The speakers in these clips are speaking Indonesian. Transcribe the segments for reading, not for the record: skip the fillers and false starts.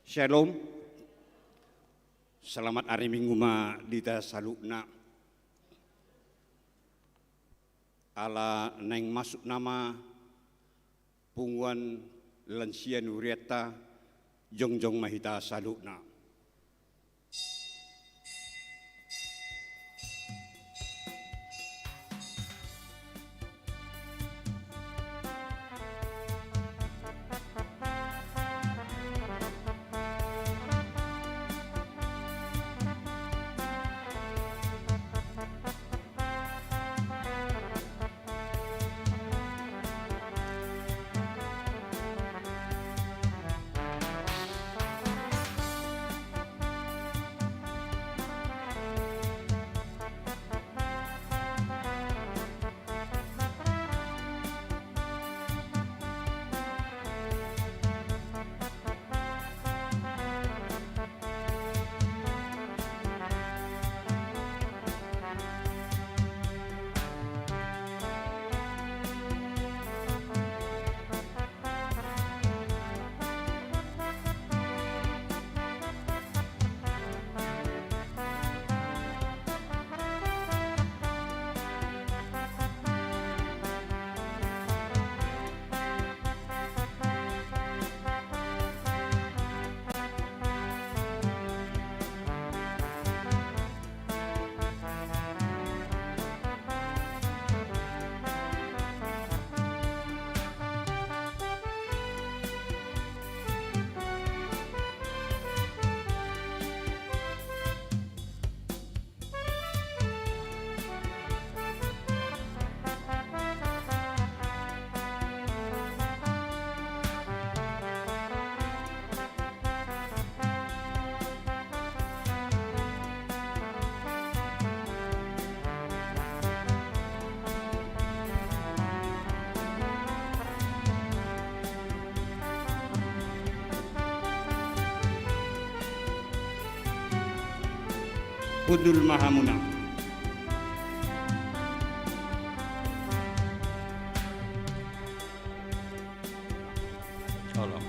Shalom, selamat hari Minggu ma dita salukna. Ala neng masuk nama pungguan lansia nurieta jongjong mahita salukna. Kudul Mahamuna. Salam.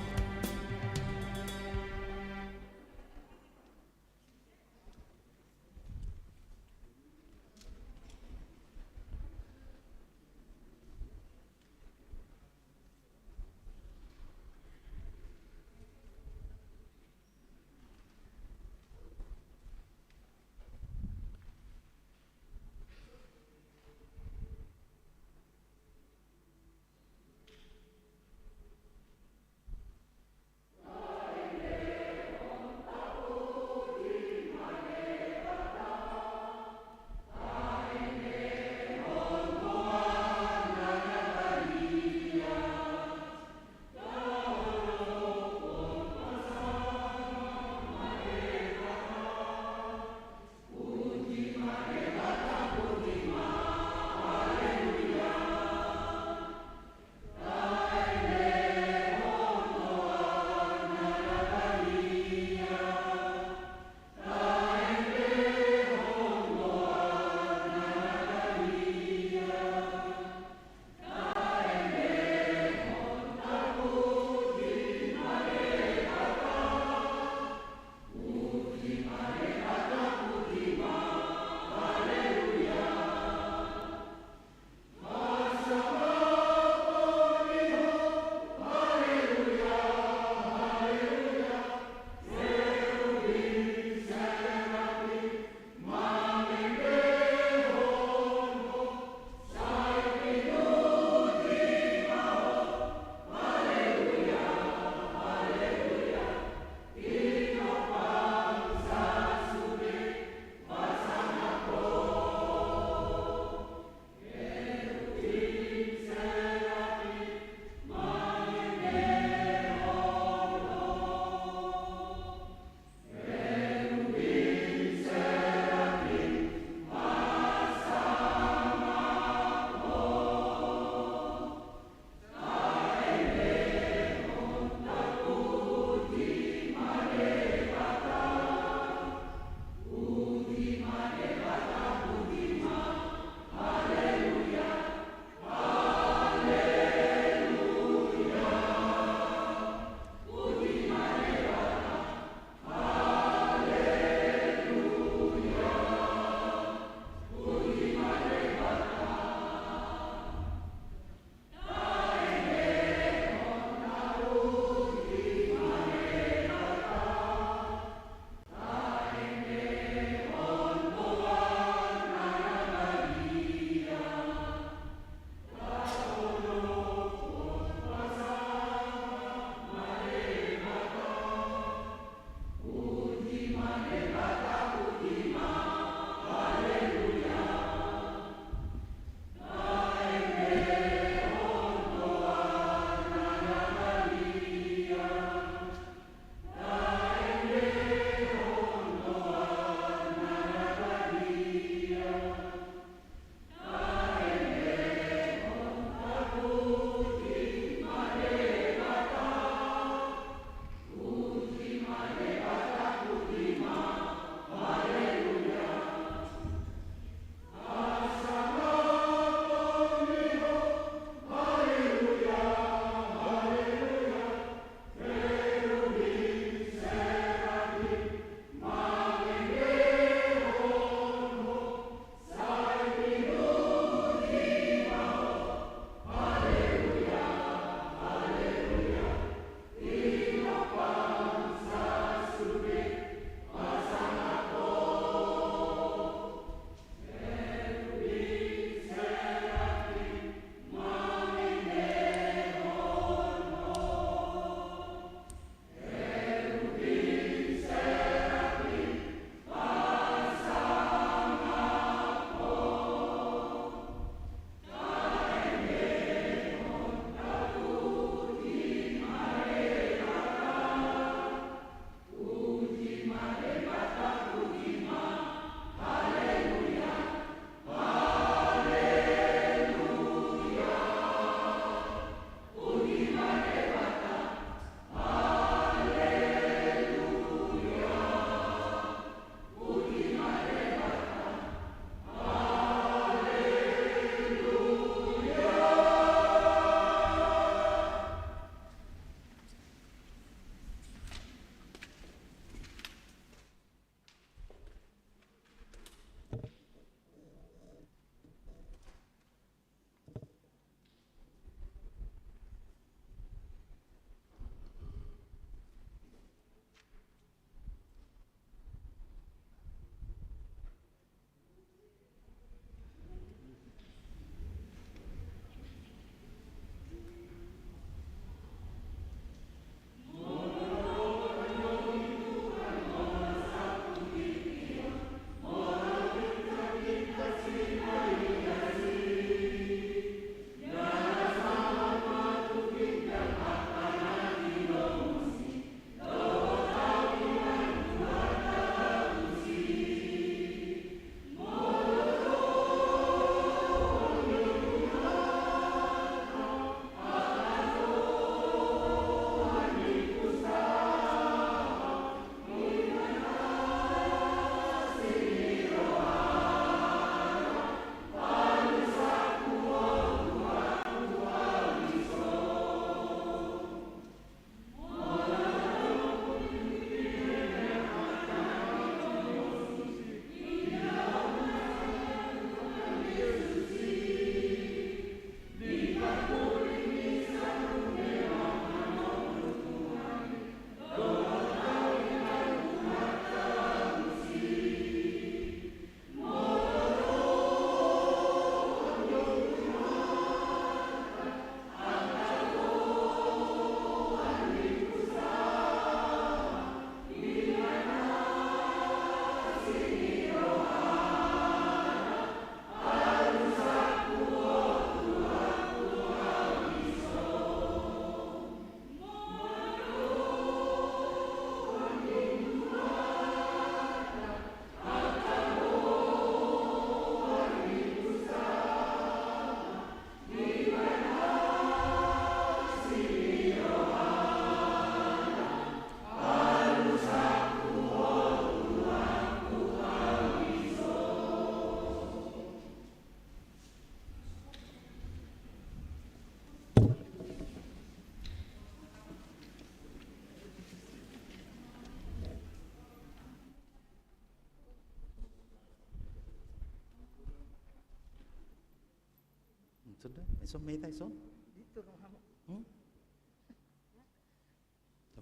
Sudah, isom may tayo, isom. Dito ka mo.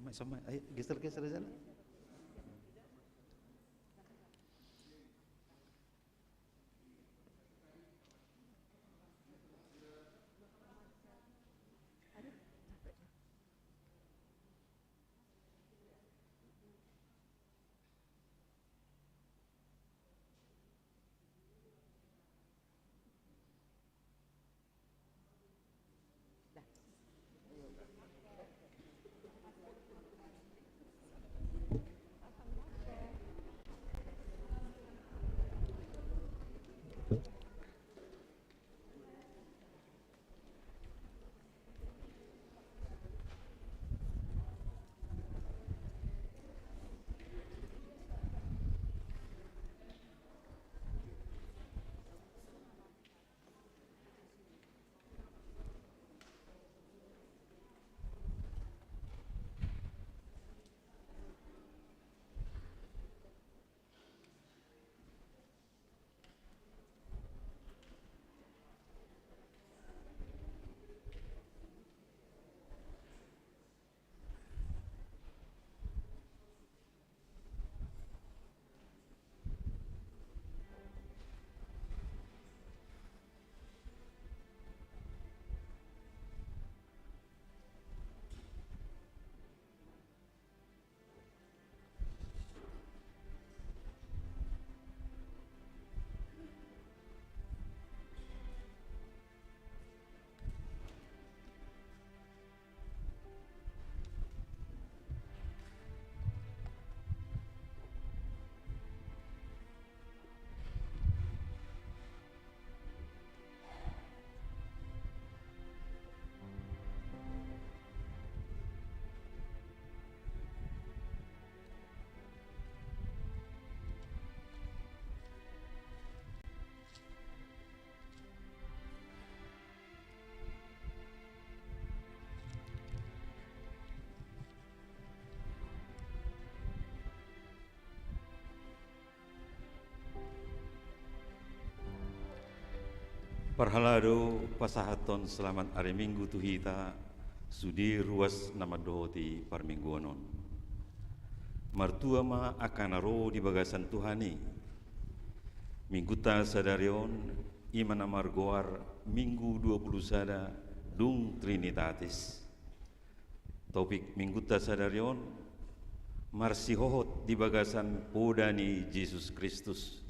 Samay. Ay, geser-geser aja lah. Parhalado pasahaton selamat hari Minggu tuhita sudi ruas nama dohoti parmingguanon. Martua ma akan aro di bagasan Tuhani. Mingguta sadarion iman amargoar Minggu 20 sada dung Trinitatis. Topik Mingguta sadarion marsihohot di bagasan podani Yesus Kristus.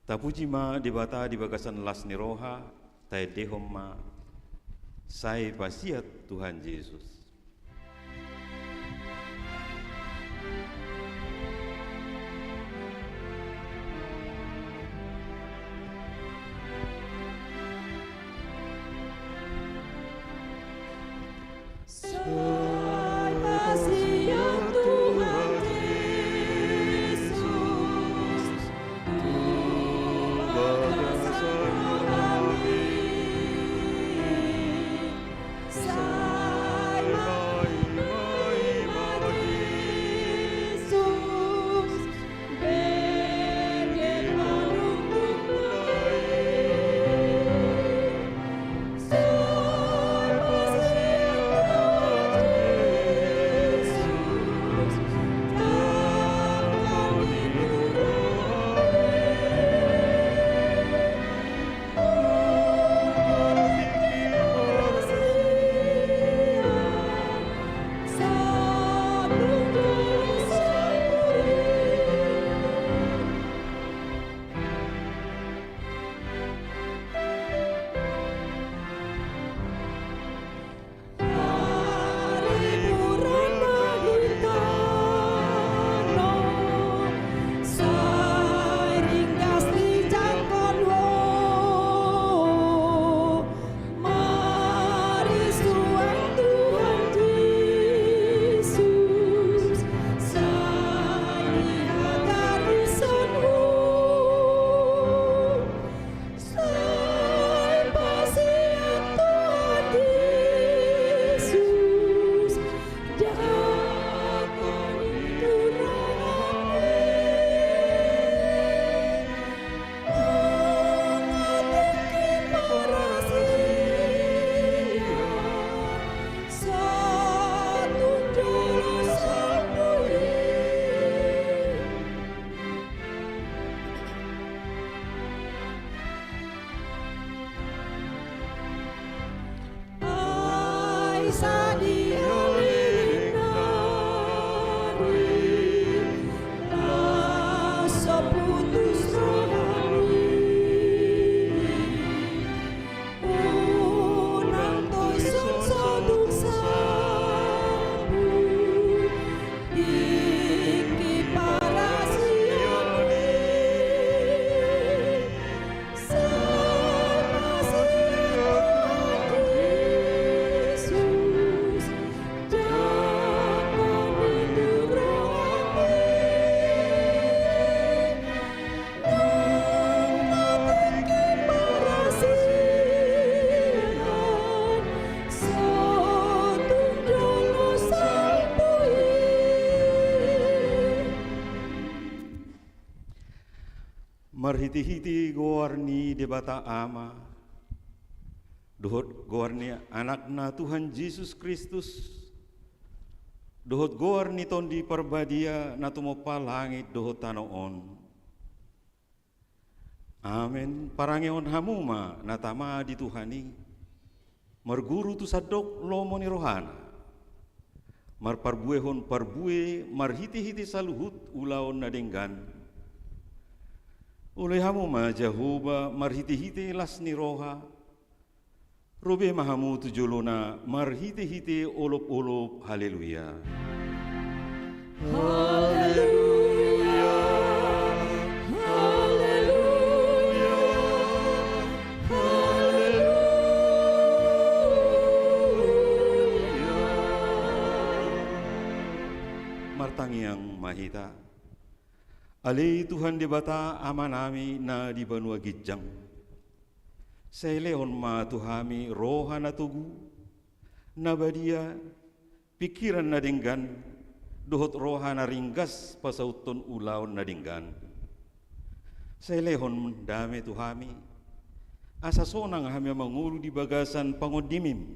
Tapuji ma dibata di bagasan las niroha, tay dehom ma, sai pasiat Tuhan Yesus. Sai Marhiti-hiti goarni debata ama, dohot goarni anakna Tuhan Yesus Kristus, dohot goarni tondi perbadia na tumopa langit dohot tanoon. Amen. Parangeon hamuma natama di Tuhani, marguru tu sadok lomo ni rohana, marparbuehon parbue marhiti-hiti saluhut ulaon na denggan. Oleh hamuma Jehovah marhiti-hiti las ni roha, robe mahamu tujolona marhiti-hiti olop-olop, haleluya. Haleluya, haleluya, haleluya. Martangiang mahita, alay Tuhan di bata ama nami na di banua gijang. Sa leon ma tuhami roha na tugu, na badia, pikiran na dinggan, dohot roha na ringgas pasauton ulaon na dinggan. Sa leon dami tuhami, asa sonang hami mangulu di bagasan pangodimim.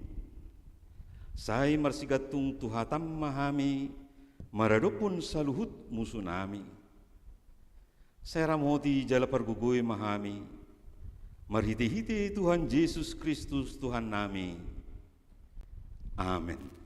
Say marsigatung tuhatam mahami, maradopun saluhut musuh nami. Saya ramoti jala pergugoy mahami, marhiti-hiti Tuhan Yesus Kristus Tuhan nami. Amen.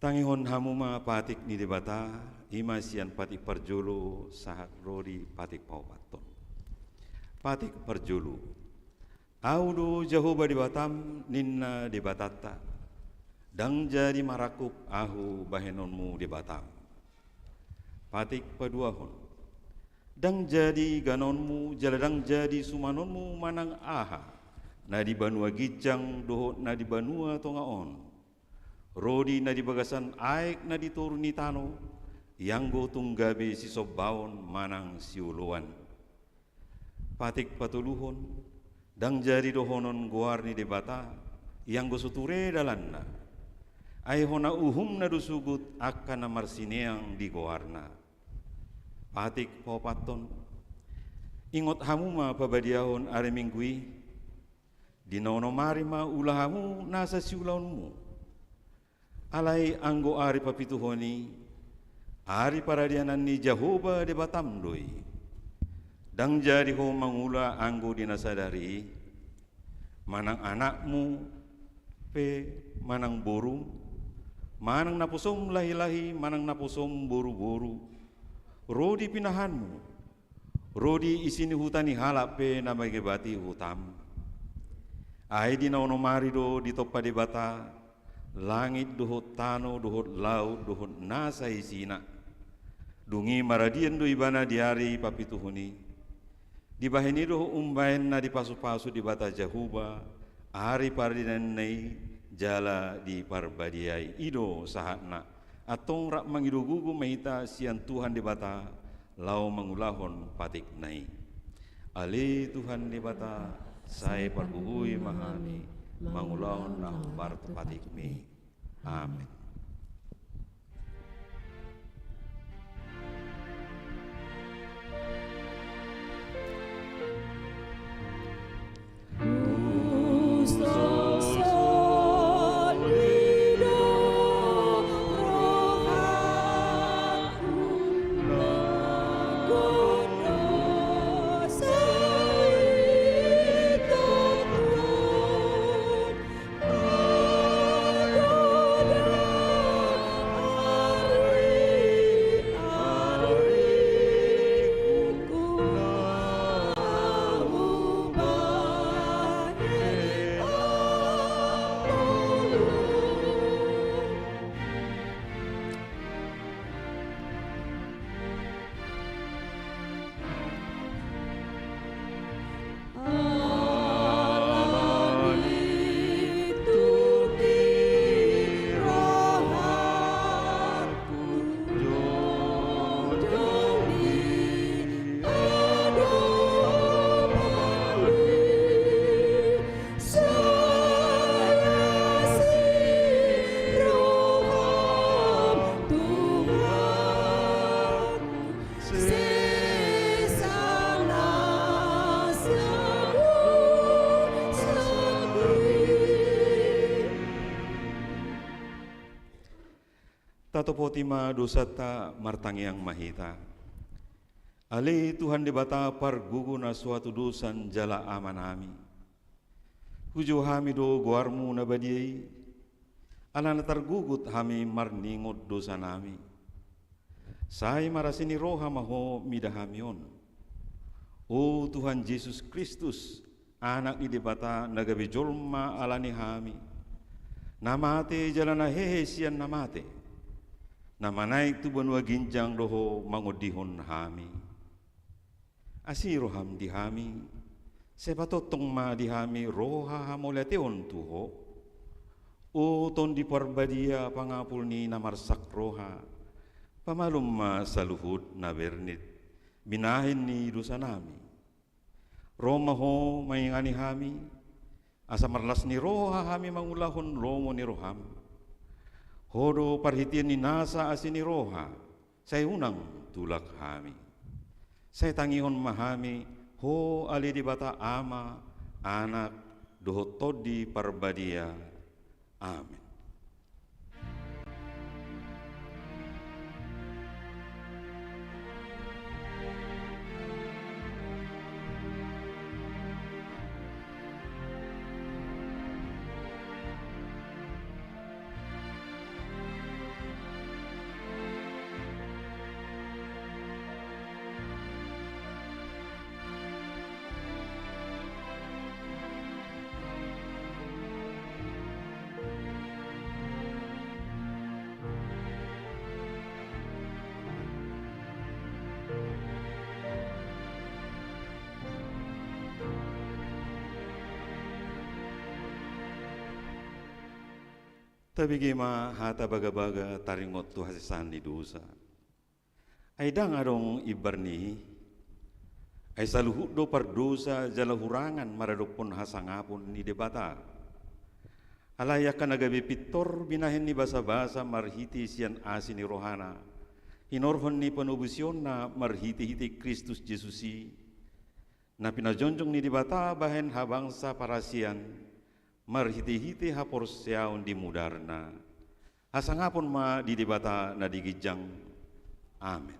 Tangihon hamuma patik ni debata, imasian patik perjulu sahat rodi patik paupaton. Patik perjulu, audu Jehovah di batam ninna di batata, dang jadi marakup ahu bahenonmu di batam. Patik paduahon, dang jadi ganonmu jaladang jadi sumanonmu manang aha, na di banua gijang dohot na di banua tongaon. Rodi na di bagasan aik na di turuni tano, yang go tunggabe si sobaon manang siuluan. Patik patuluhon, dang jadi dohonon guarni de bata, yang go suture dalanna. Ay hona uhum na dusugut akan na marsineang di guarna. Patik paupaton, ingot hamuma pabadiahon are minggui, di nono marima ulahamu nasa siulaonmu. Alay anggo ari papituhoni, Ari paradianan ni Jehovah de batamdoi. Dang jadi ho mangula anggo dinasadari. Manang anakmu pe manang boru. Manang napusom lahi-lahi, manang napusom boru-boru. Rodi pinahanmu. Rodi isini hutani halap pe nabagebati hutam. Ai di naonomari do di topa de bata. Langit duhut tano, duhut laut, duhut nasa isina. Dungi maradian do ibana diari papituhuni. Di bahini do umbain na di pasu-pasu di bata Jahuba. Hari pardinan nei jala di parbadiai ido sahatna. Atong rak mangido gugu mahita sian Tuhan di bata. Lau mangulahon patik nai. Ali Tuhan di bata. Saya perbuhui mahani. Mangulahon nah part patik mi. Amin. Tato potima dosata martangiang mahita. Ali Tuhan di bata pargugu na suatu dosan jala amanami. Hujo hami do guarmu na badiai. Alana targugut hami marningot dosa nami. Sai marasini roha maho midahamion. O Tuhan Yesus Kristus, anak di bata nagabi jolma alani hami. Namate jalana hehe sian namate. Namanay tu banwa ginjang roho mangodihon hami. Asiro ham di hami. Sepatotong ma di hami roha hamoleteon tuho. O ton di parbadia pangapul ni namarsak roha. Pamalum ma saluhud na bernit. Binahin ni dosa nami. Roma ho mayingani hami. Asa marlas ni roha hami mangulahon romo ni roham. Hodo parhitian ni nasa asini roha, saya unang tulak hami. Saya tangihon mahami, ho ali di bata ama, anak, doho todi parbadia. Amin. Tabigi ma hata baga-baga taringot tu hasisan ni dosa. Ay dang arong ibarni, ay saluhut do pardosa jala hurangan maradopon hasangapon ni debata. Alaya ka nagabi pitor binahin ni basa-basa marhiti siyan asin ni rohana. Hinorhon ni panubusyon na marhiti-hiti Kristus Jesusi. Na pinajonjong ni debata bahen habang sa parasian. Marhiti-hiti haporsyaon di mudarna. Hasangapon ma di debata na digijang Amin.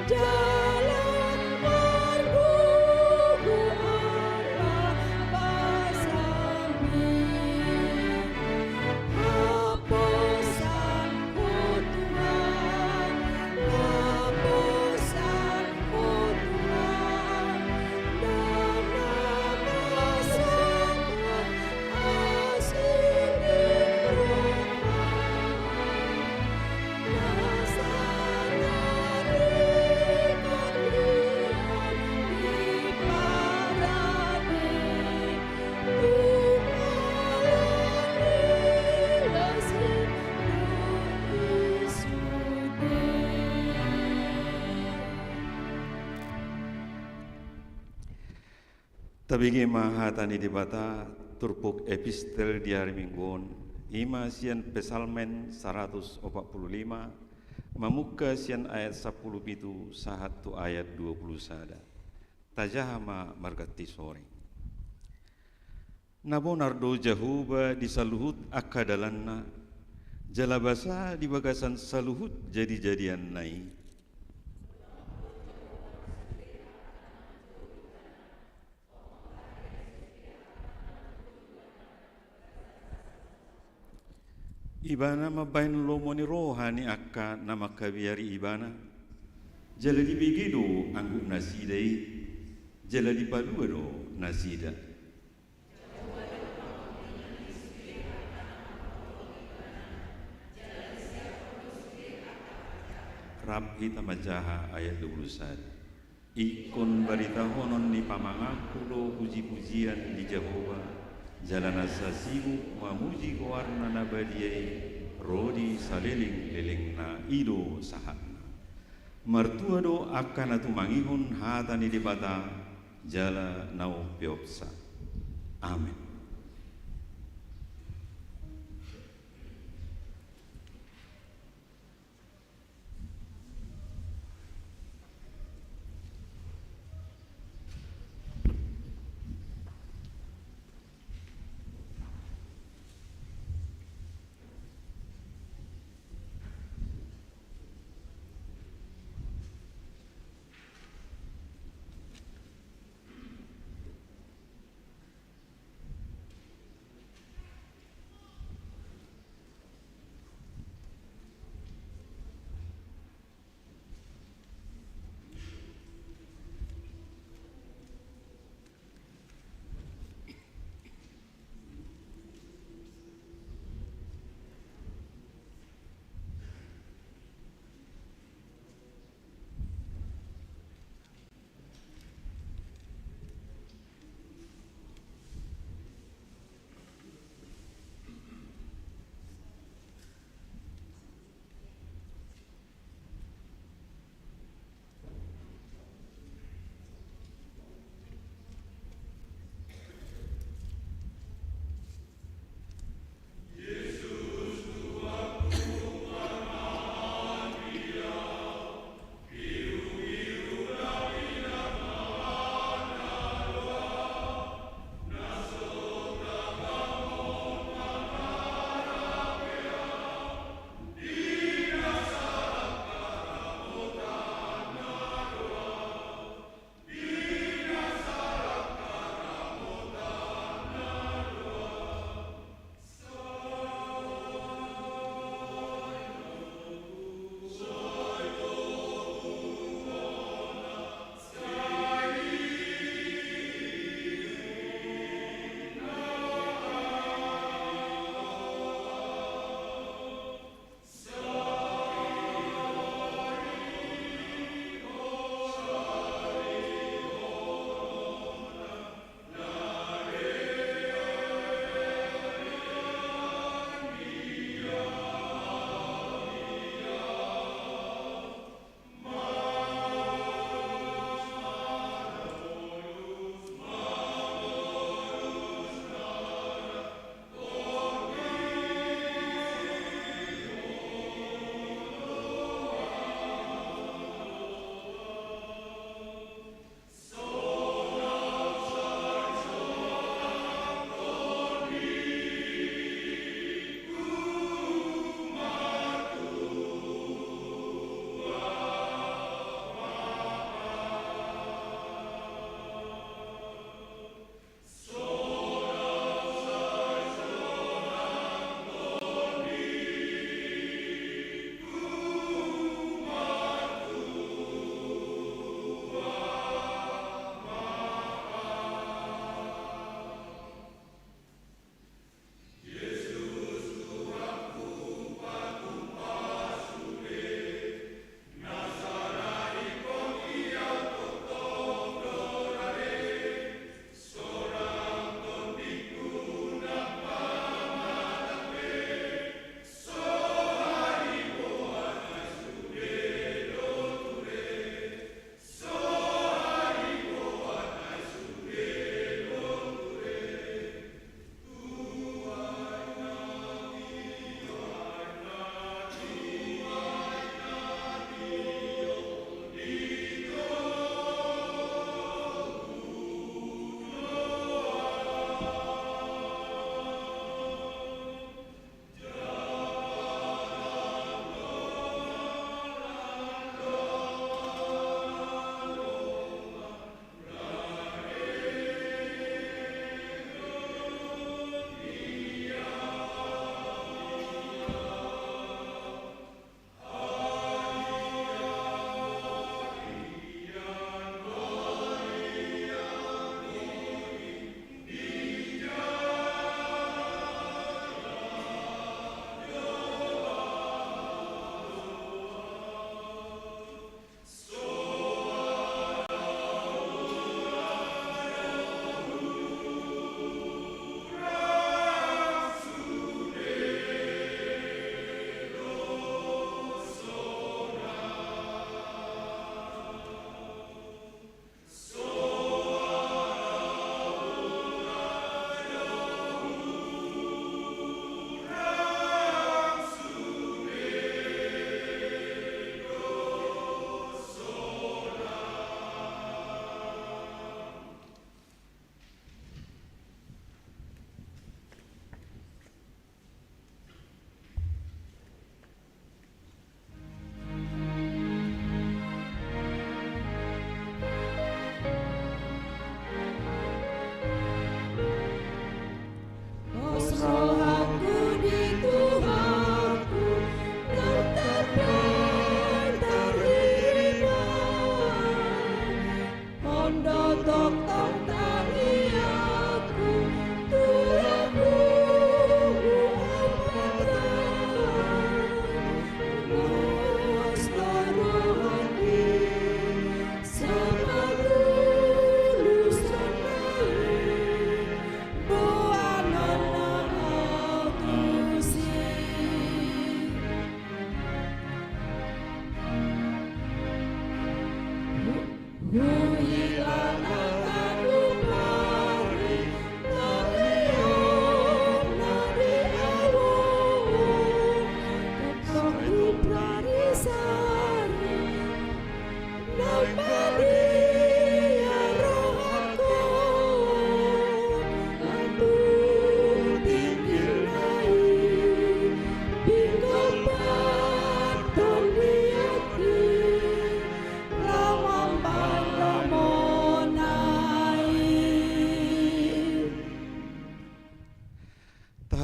Jalan bergugu Allah pasami, hapusanku Tuhan, hapusanku Tuhan, dan nama semua asing Tabigi mahatani dibata turpuk epistel di hari mingguan ima sian pesalmen 145 mamuka sian ayat 10 pitu sahatu ayat 20 sada tajahama margati sore nabonardo jahuba di saluhut akadalanna jalabasa di bagasan saluhut jadi-jadian nai Ibana mabain lomoni rohani akka nama kabiari ibana jala di begido anggu nasidai jala di paluado nasida Rab kita majaha ayat 21 ikon barita honon ni pamangaku lo puji-pujian di Jehovah Jalan asasimu mamuji warna nabadiai rodi saliling liling na ido sahana mertua do akan atu mangihun hatani dibata jala nau piopsa amin.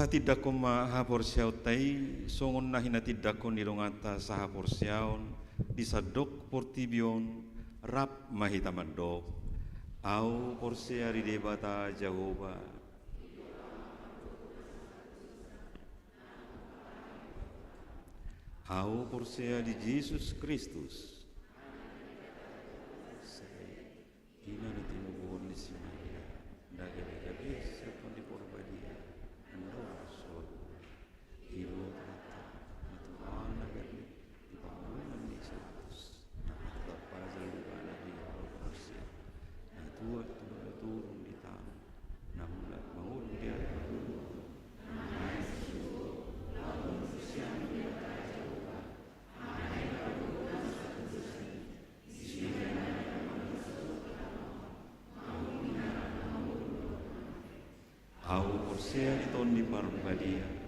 Tidak kuma hapor siaw tay songon na hinatid ko nilungata sa hapor siaw di sadok portibion rap mahitamandok au porsia di debata Jehovah au porsia di Jesus Kristus ina ni tinubuhon ni si Maria daga-daga sa pandiporbadia ando Ibu kata, Tuhan agar di bangunan ni Kristus, tetap pada lupa di Al-Qur'an, Tuhan turun di tanah, namun bangun dia Au porsia di ton di parbadia.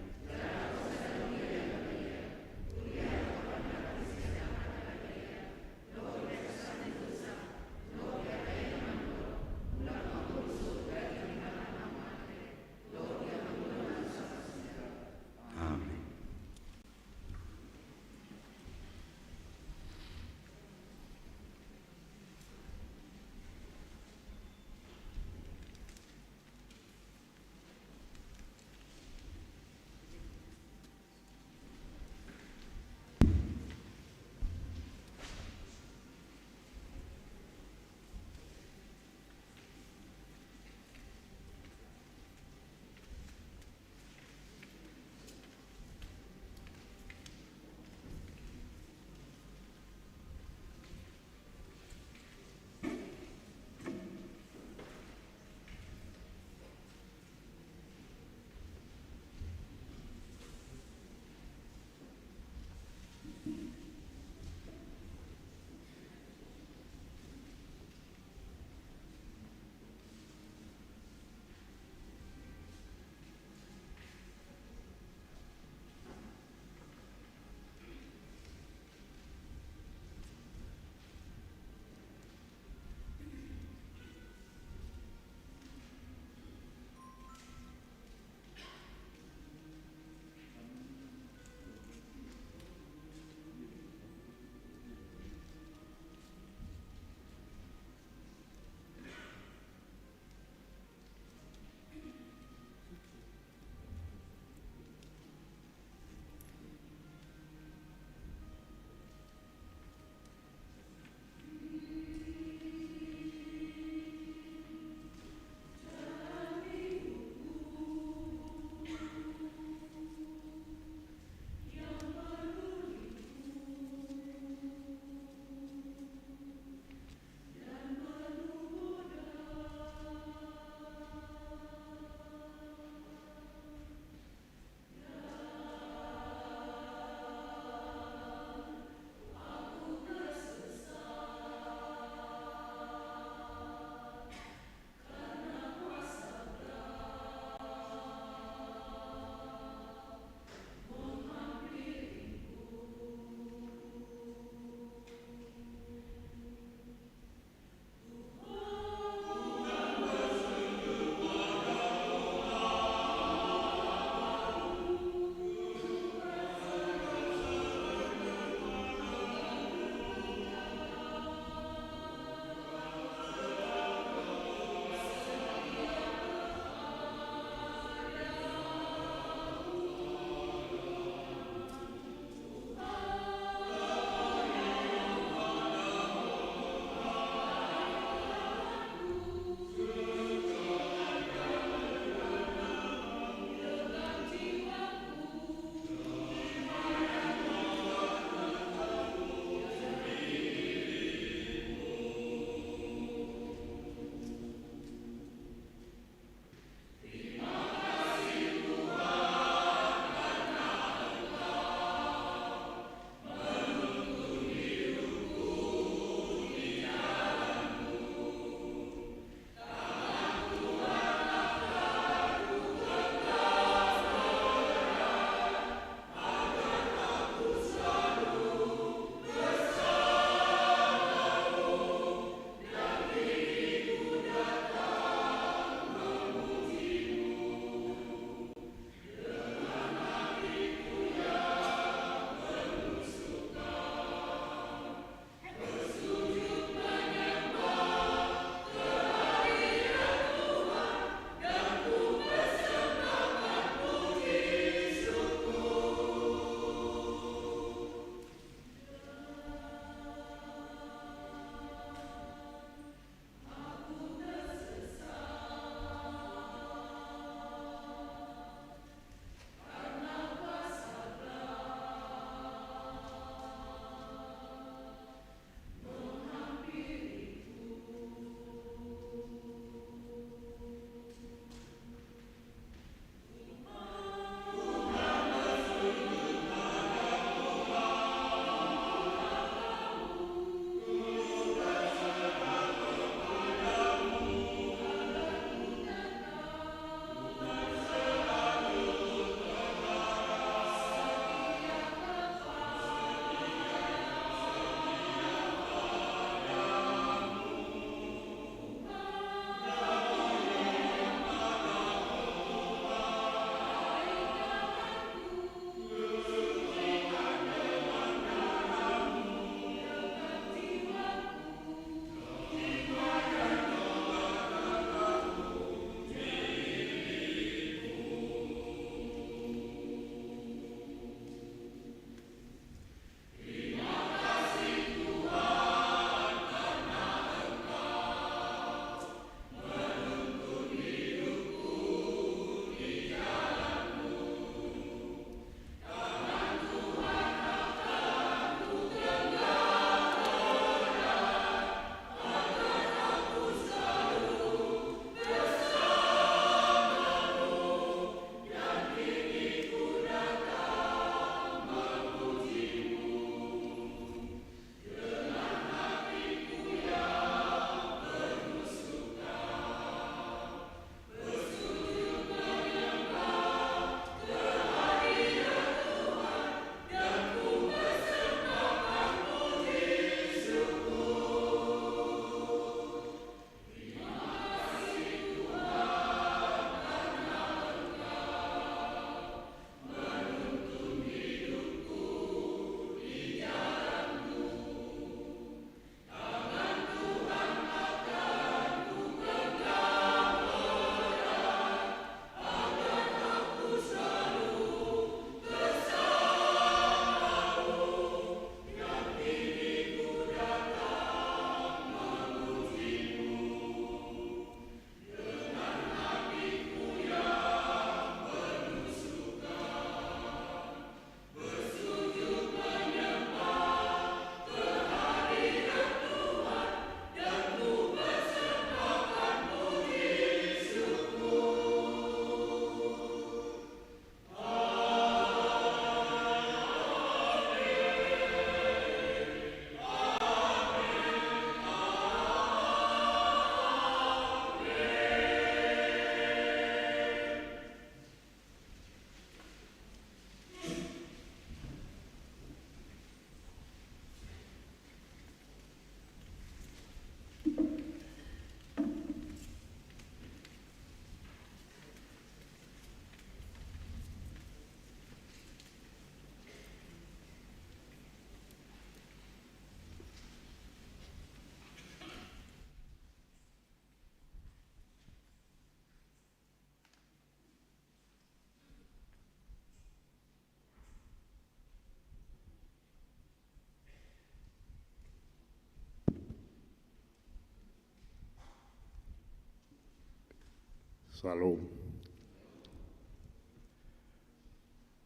Salam.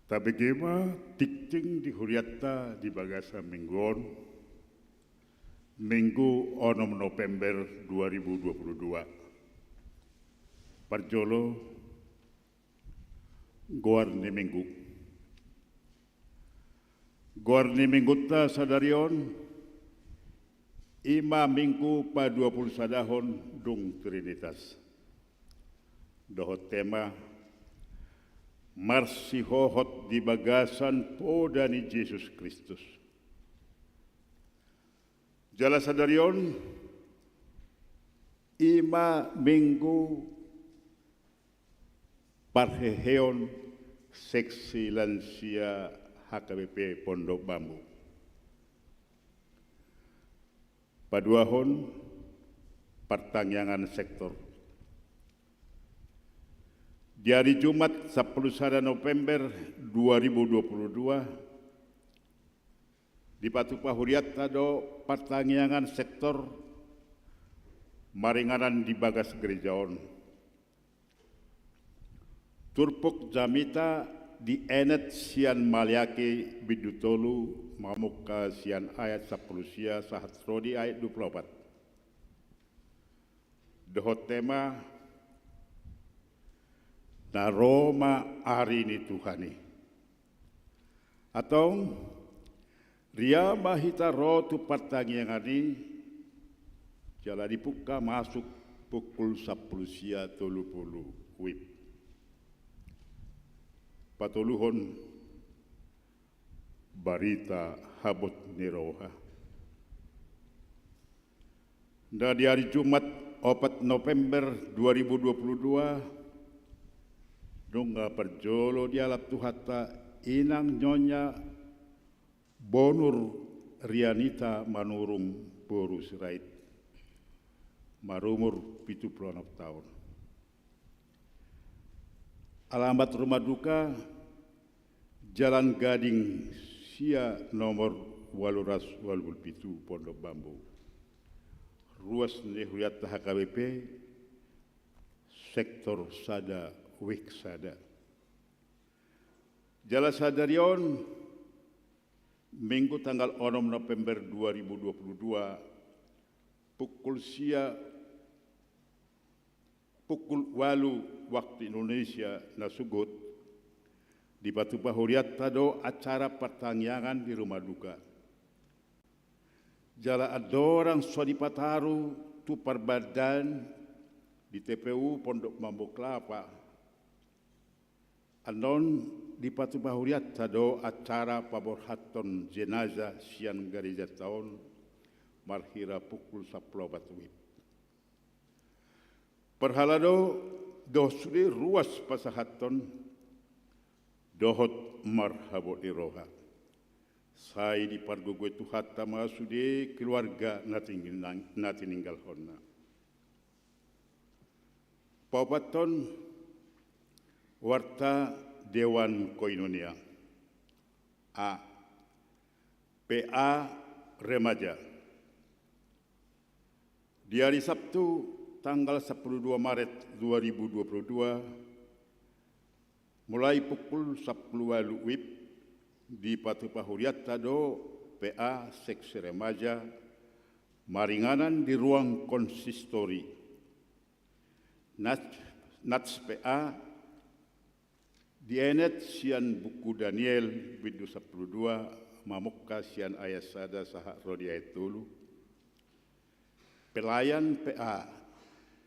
Tabigema tikting di huriata di bagasa mingguon Minggu 6 November 2022. Parjolo Guarni Minggu. Guarni Minggu ta sadarion Ima minggu pa 20 sadahon dung Trinitas. Dohot tema marsihohot di bagasan poda ni Yesus Kristus. Jala sadarion ima minggu parheheon seksi lansia HKBP Pondok Bambu. Paduahon pertangyangan sektor. Di hari Jumat 10 November 2022 di Patupa Huriat tado pertangyangan sektor maringanan di bagas gerejaon. Turpuk jamita di enet sian maliake bidutolu mamuka sian ayat 10 sia sahat rodi ayat 24. Dohot tema na Roma hari ini Tuhani. Atau ria mahita rotu pertangyangan jala dibuka masuk pukul 10 sia 30 wib. Patuluhon barita habot niroha. Dan di hari Jumat 4 November 2022 Nungga perjolo di alap tuhata inang nyonya bonur Rianita manurung boru sirait marumur 76 tahun. Alamat rumah duka Jalan Gading Sia nomor 817 Pondok Bambu. Ruas Nehuyat HKBP sektor Sada Wik Sada. Jala sadarion Minggu tanggal 6 November 2022 pukul 8 waktu Indonesia nasugut di Batu Bahuriat tado acara pertangyangan di rumah duka. Jala adorang swadipataru tu perbadan di TPU Pondok Bambu Kelapa. Anon di Batu Bahuriat tado acara paborhaton jenazah sian gereja tahun marhira pukul 10 batuwib. Perhalado dosri ruas pasahaton dohot marhabo iroha. Saya di pargogo itu hatta masude keluarga nati ninggal honna. Papaton warta Dewan Koinonia. A. PA Remaja. Di hari Sabtu tanggal 12 Maret 2022 mulai pukul 10 WIB di Patupa Huriat tado PA Seksi Remaja maringanan di ruang konsistori. Nats PA di enet sian buku Daniel bindu 12 mamukka sian ayat sada sahak rodi ayat tulu. Pelayan PA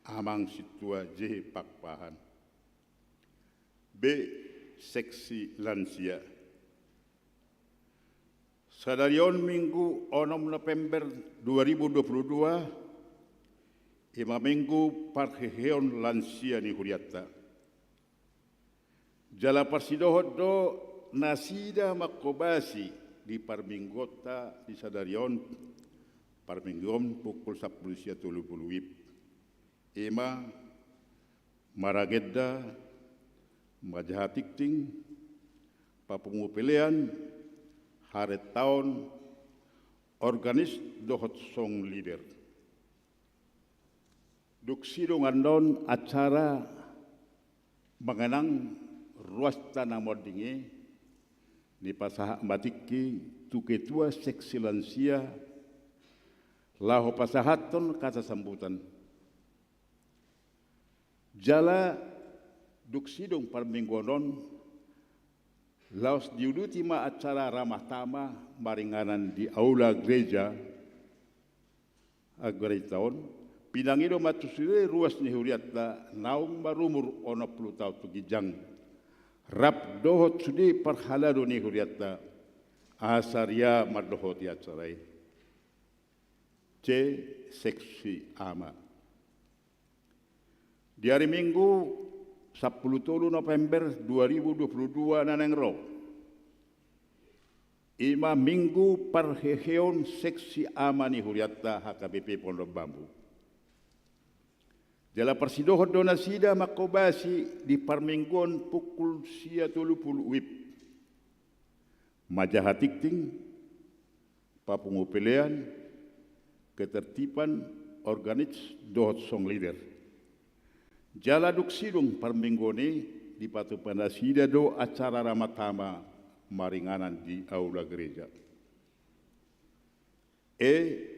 amang situa J Pakpahan. B. Seksi lansia. Sadarion Minggu 6 November 2022 ima minggu parheheon lansia ni huriata. Jala parsidohot do nasida makobasi di parminggota di sadarion parminggon pukul 10.30 wib. Ima maragedda majahatikting papungu pilihan hari tahun organis dohot song leader. Duk sidong andon acara mengenang ruas tanah modinge di pasahak matiki tu ketua seksi lansia lahu pasahaton kata sambutan jala duksidong parminggonon laos diuduti ma acara ramah tamah maringanan di aula gereja agar tahun pinangido matusire ruas ni huriatna naung marumur ono 10 tahun tu gijang rap dohot sudi parhalado ni huriatna asaria madohot ya acarai C seksi ama di hari Minggu 10 November 2022 nanengro ima minggu parheheon seksi amani huriatta HKBP Pondok Bambu. Jala persidohot donasida makobasi di parmingguan pukul 30 WIB. Majahatikting, papungupelean, ketertiban organik dohot song leader. Jala duksidung parminggoni di patu panasida do acara ramatama maringanan di aula gereja.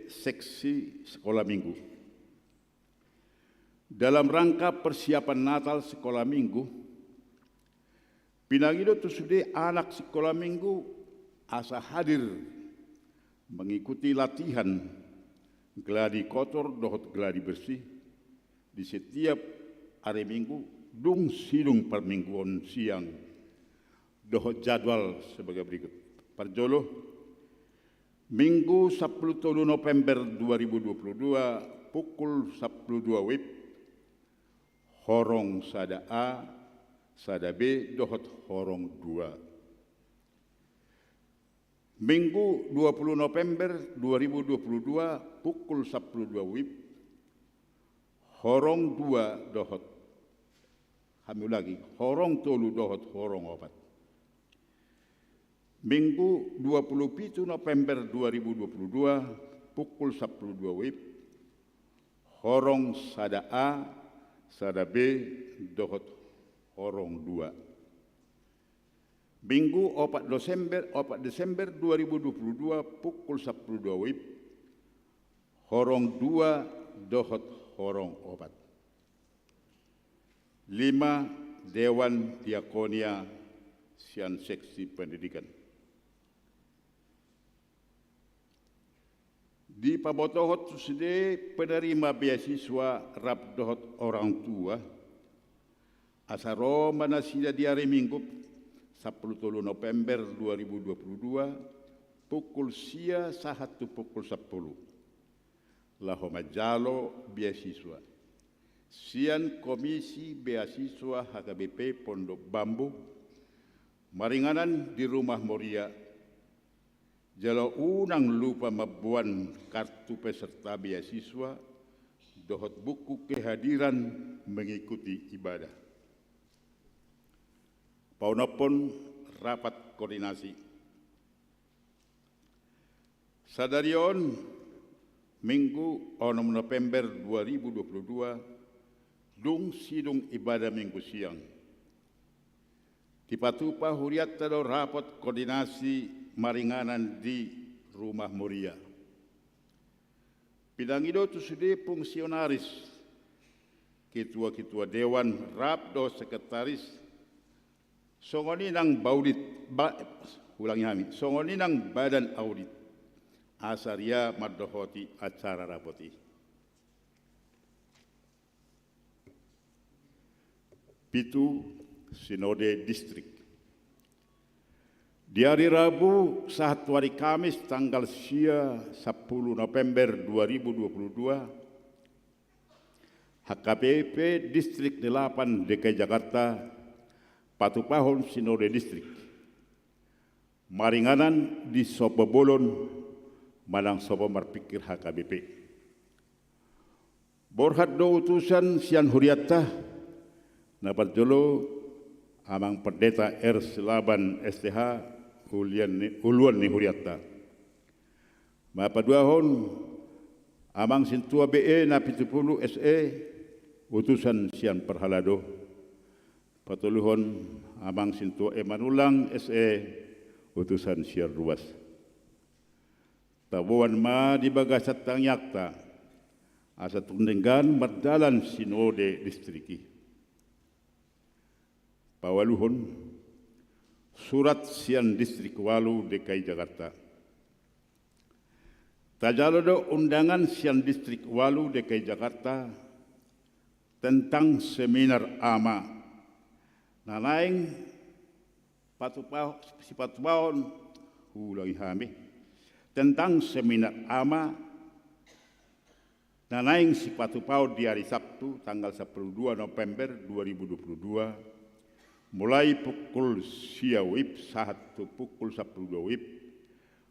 Seksi sekolah minggu. Dalam rangka persiapan Natal sekolah minggu, pinangido tusude anak sekolah minggu asa hadir mengikuti latihan gladi kotor dohot gladi bersih di setiap hari Minggu dung sidung permingguan siang. Dohot jadwal sebagai berikut. Parjolo, Minggu 10 November 2022 pukul 12 WIB, horong sada A, sada B, dohot horong 2. Minggu 20 November 2022 pukul 12 WIB, horong 2 dohot. Hamil lagi, horong tolu dohot horong opat. Minggu 27 November 2022 pukul 12 WIB, horong sada A, sada B, dohot horong 2. Minggu 4 Desember 2022 pukul 12 WIB, horong 2, dohot horong 4. 5. Dewan Diakonia Sian Seksi Pendidikan. Di pabotohot susede penerima beasiswa rap dohot orang tua asaro manasida di hari Minggu 10 November 2022 pukul sia sahatu pukul 10 laho majalo beasiswa sian komisi beasiswa HKBP Pondok Bambu maringanan di Rumah Moria. Jalo unang lupa mabuan kartu peserta beasiswa dohot buku kehadiran mengikuti ibadah. Paunapun rapat koordinasi. Sadarion Minggu 6 November 2022 dung sidung ibadah minggu siang. Tipatupa huriat tado rapat koordinasi maringanan di Rumah Moria. Pinangido tu sudah fungsionaris, ketua-ketua dewan, rapdo sekretaris, songoni nang baudit, ulangi kami, songoni nang badan audit, asaria madohoti acara rapoti. Pitu Sinode Distrik. Di hari Rabu, saat hari Kamis tanggal 10 November 2022, HKBP Distrik 8 DKI Jakarta, Patupahon Sinode Distrik, maringanan di Sopobolon, Malang Sopo Marpikir HKBP. Borhat do utusan sian huriatta, naparjolo amang pendeta Selaban STH, uluan ni huriatta. Mapaduahon amang sintua BE na 70 SE utusan sian perhalado Patuluhon Amang Sinto Emanulang SE utusan siar ruas. Tabuan ma di bagasat tang yakta asa tundenggan mardalan sinode distriki. Pawaluhon surat sian distrik Walu DKI Jakarta. Tajalodo undangan sian distrik Walu DKI Jakarta tentang seminar AMA. Nanaing patupahon ulangi hami tentang seminar AMA nanaing sipatupahon di hari Sabtu tanggal 12 November 2022 mulai pukul siawip satu pukul 10 wib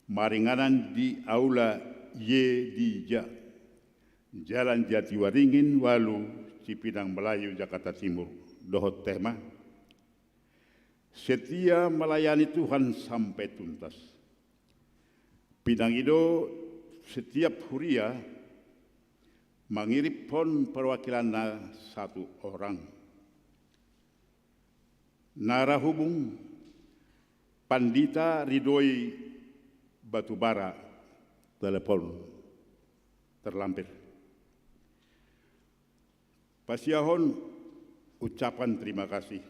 maringanan di aula Yedija Jalan Jatiwaringin Walu Cipinang Melayu Jakarta Timur. Dohot tema setia melayani Tuhan sampai tuntas. Pinang itu setiap huria mengirim pon perwakilan satu orang. Narahubung Pandita Ridhoi Batubara telepon terlampir. Pasiahon ucapan terima kasih.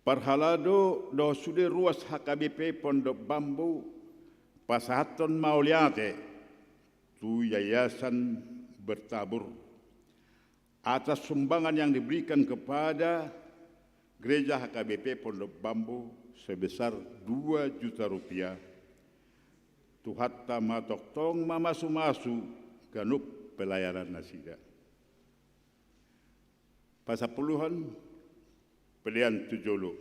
Parhalado do sude ruas HKBP Pondok Bambu pasahaton mauliate tu yayasan bertabur atas sumbangan yang diberikan kepada Gereja HKBP Pondok Bambu sebesar 2 juta rupiah. Tuhatta matoktong mamasu-masu ganup pelayanan nasida. Pasapuluhan pilihan tujolo.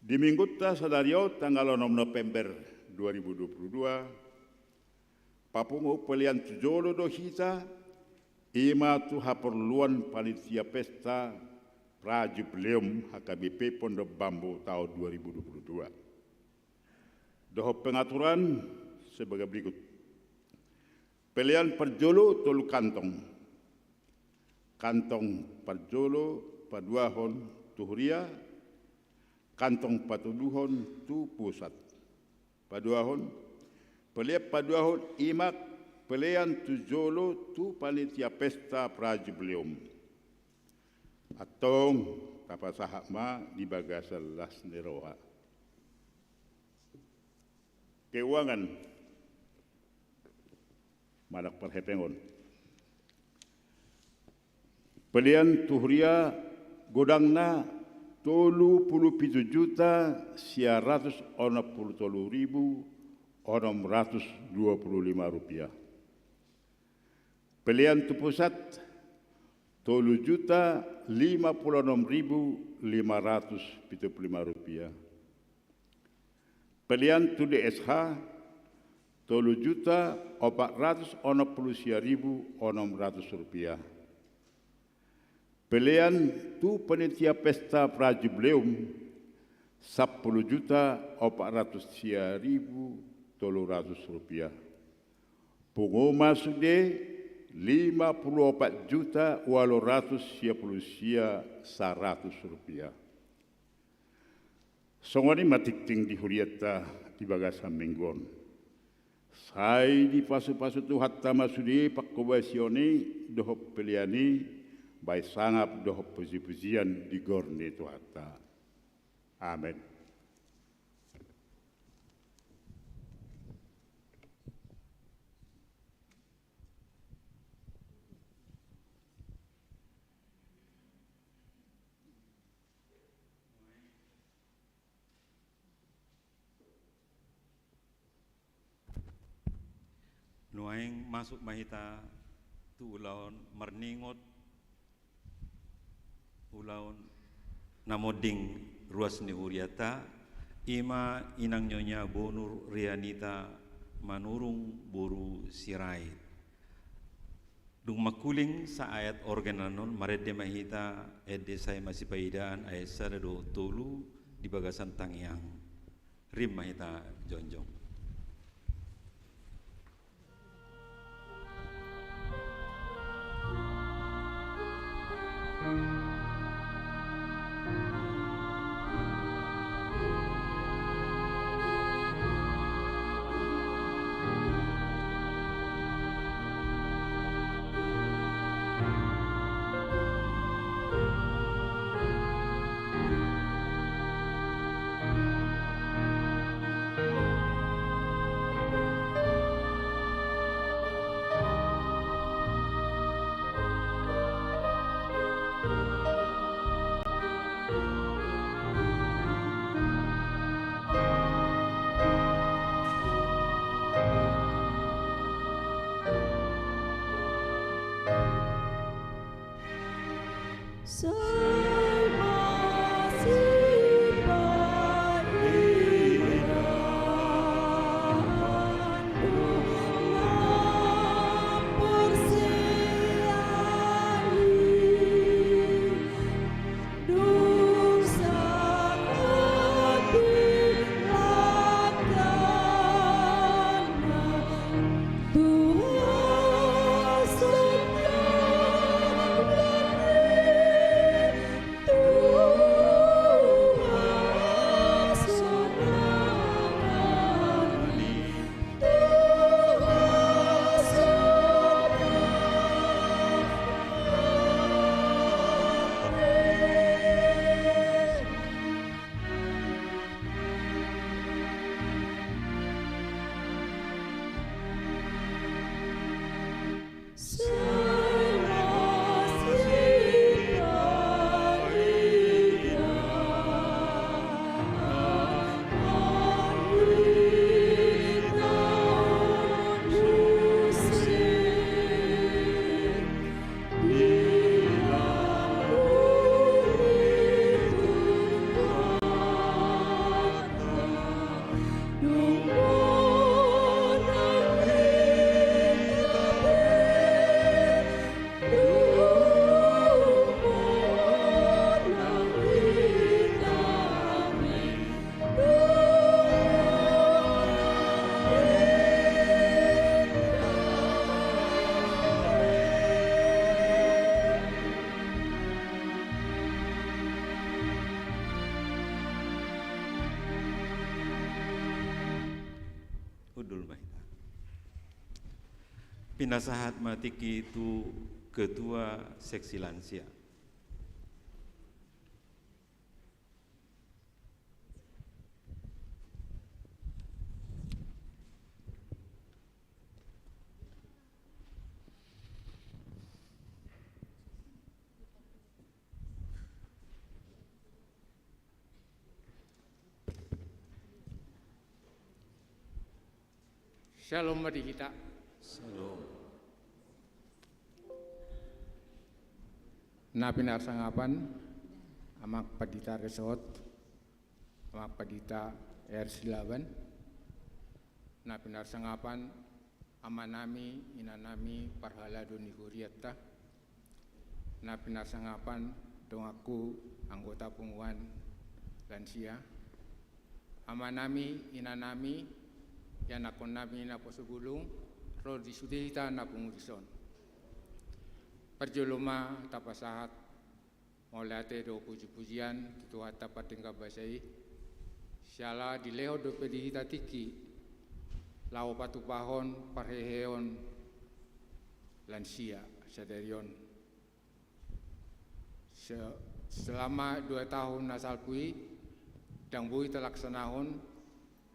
Di minggu sadario tanggal 6 November 2022 papungu pilihan tujolo do hita ima tu haperluan panitia pesta Prajublium HKBP Pondok Bambu tahun 2022. Doho pengaturan sebagai berikut. Pilihan perjolo tolu kantong. Kantong perjolo paduahon tuhuria. Kantong patuduhon tu pusat. Paduahon. Pilihan paduahon imak. Pilihan tujolo tu panitia pesta Prajublium. Atong kapasahama di bagasal las neroha. Keuangan manak perhepengon. Pelian tuhuria godangna 37 juta 163.625 rupiah. Pelian tu pusat 3 juta 56.575 rupiah. Pelian tu DSH 3 juta 460.600 rupiah. Pelian tu panitia pesta Prajublium 10 juta 400.300 rupiah. Penguma sude 54 juta 800.100 rupiah. Songoni matikting di huriata di bagasan minggon. Sai di pasu-pasu tu hatta masudi pakobasioni doho peliani bai sangap doho puji-pujian di gorni tu hatta. Amin. Nuaing masuk mahita tu ulaun merningot ulaun namoding ruas ni huriata ima inang nyonya bonur rianita manurung boru sirait dung makuling sa ayat organanon marede mahita ede say masipaidaan ayat sarado tolu di bagasan tangyang rim mahita jonjong. Pinasahat matiki itu Ketua Seksi Lansia. Shalom mari kita. Salam. Na pinarsangapan amak padita resort, amak padita air silaban. Na pinarsangapan amanami inanami parhala doni huriatta. Na pinarsangapan dong aku anggota penguan lansia. Amanami inanami yang nakon nami na posugulung rodi sudita na pengurison. Perjoloma tapasahat molate do puji-pujian Tuhan tapat tinggal basai siala dileho do pedihita tiki lau patu pahon parheheon lansia sadarion. Selama 2 tahun nasal pui dang bui telaksanahon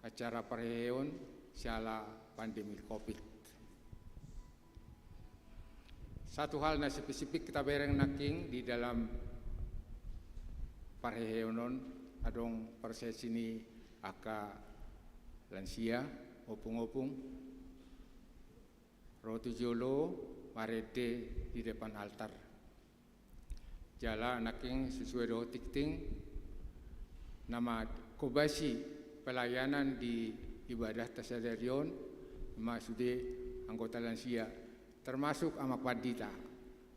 acara parheheon siala pandemi COVID. Satu hal na spesifik kita bereng naking di dalam parheheonon adong persesi ini aka lansia opung-opung roti jolo marete di depan altar. Jala naking sesuai do tikting nama kobasi pelayanan di ibadah tasadarion masude anggota lansia termasuk amak padita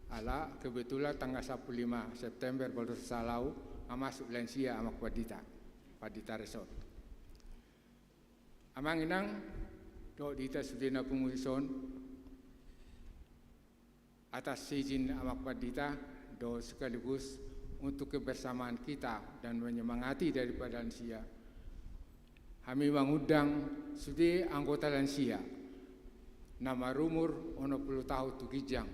ala kebetulan tanggal 15 September baru salau masuk lansia amak padita resort amang inang do dita sudena pengurison atas izin amak padita do sekaligus untuk kebersamaan kita dan menyemangati daripada lansia. Kami mengundang sudi anggota lansia nama rumur 60 tahun tu kijang.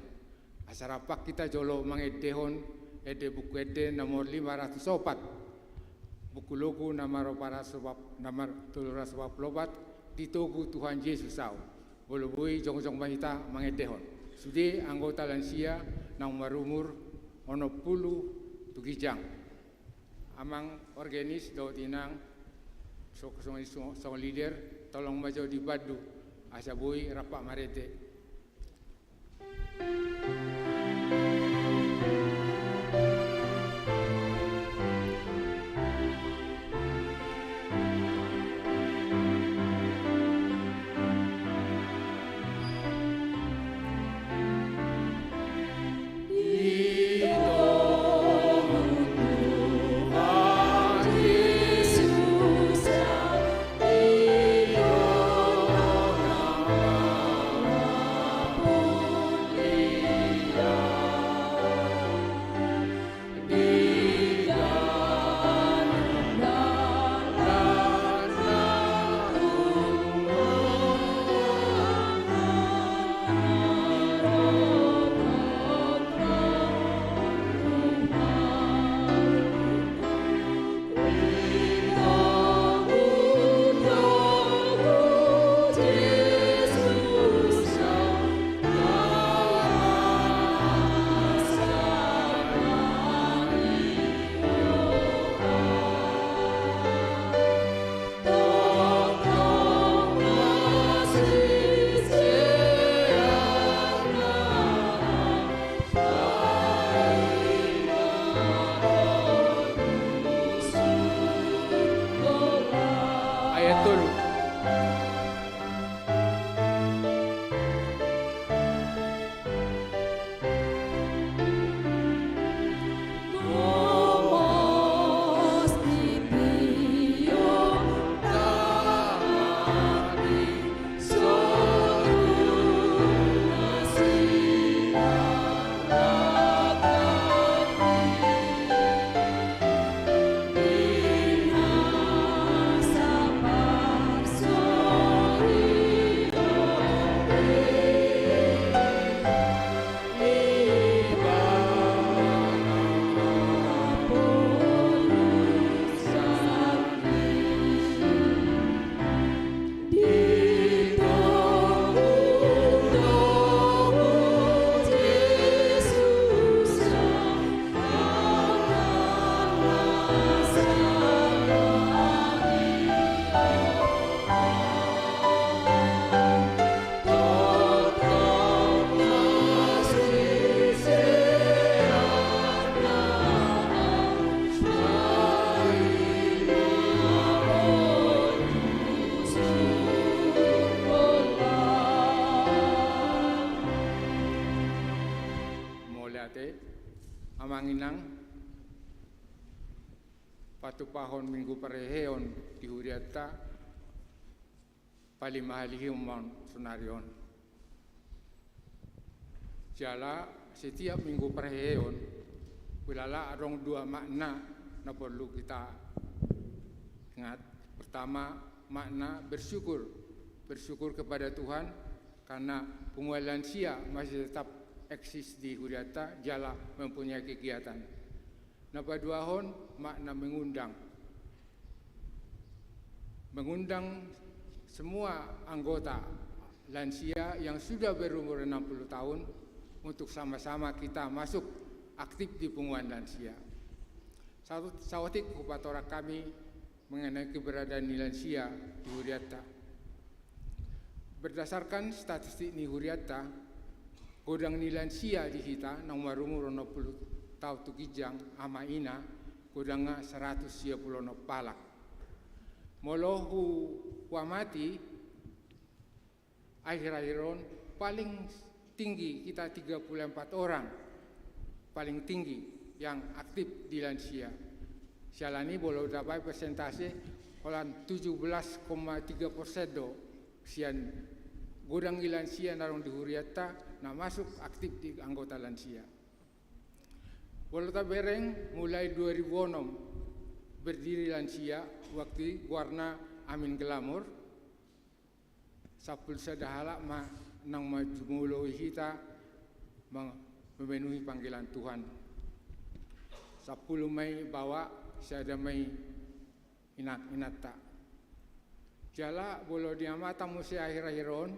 Asara pak kita jolo mangedehon ede buku ede nomor 504. Buku logo nomor 324 ditogu Tuhan Yesus sau. Bolobui jong-jong mahita mangedehon. Sudi anggota lansia nomor rumur 60 tu kijang. Amang organis do tinang so leader tolong maju di Badu asabui rapak marete. Yesus, moliate amanginang patupahon minggu pareheon di huriata palimahalihiumon sunarion. Jala setiap minggu pareheon wilala arong dua makna na perlu kita ingat. Pertama, makna bersyukur. Bersyukur kepada Tuhan karena penguat lansia masih tetap eksis di huriata, jala mempunyai kegiatan. Napa duahon makna mengundang. Mengundang semua anggota lansia yang sudah berumur 60 tahun untuk sama-sama kita masuk aktif di penguat lansia. Sawatik kupatora kami mengenai keberadaan lansia di huriata. Berdasarkan statistik ni huriata, godang ni lansia di hita nang marumur 60 tahun tu kijang ama ina godanga 110 palak. Molohu wamati akhir-akhiron paling tinggi kita 34 orang paling tinggi yang aktif di lansia. Sialani boleh dapat persentase olan 17,3% do sian godang lansia narong di huriata na masuk aktif di anggota lansia. Bolota bereng mulai 2006 berdiri lansia waktu warna amin gelamur sapul sadahala ma nang majumulo hita memenuhi panggilan Tuhan. 10 Mei bawa saya may inata. Jala bolo diamata mo si akhir-akhiron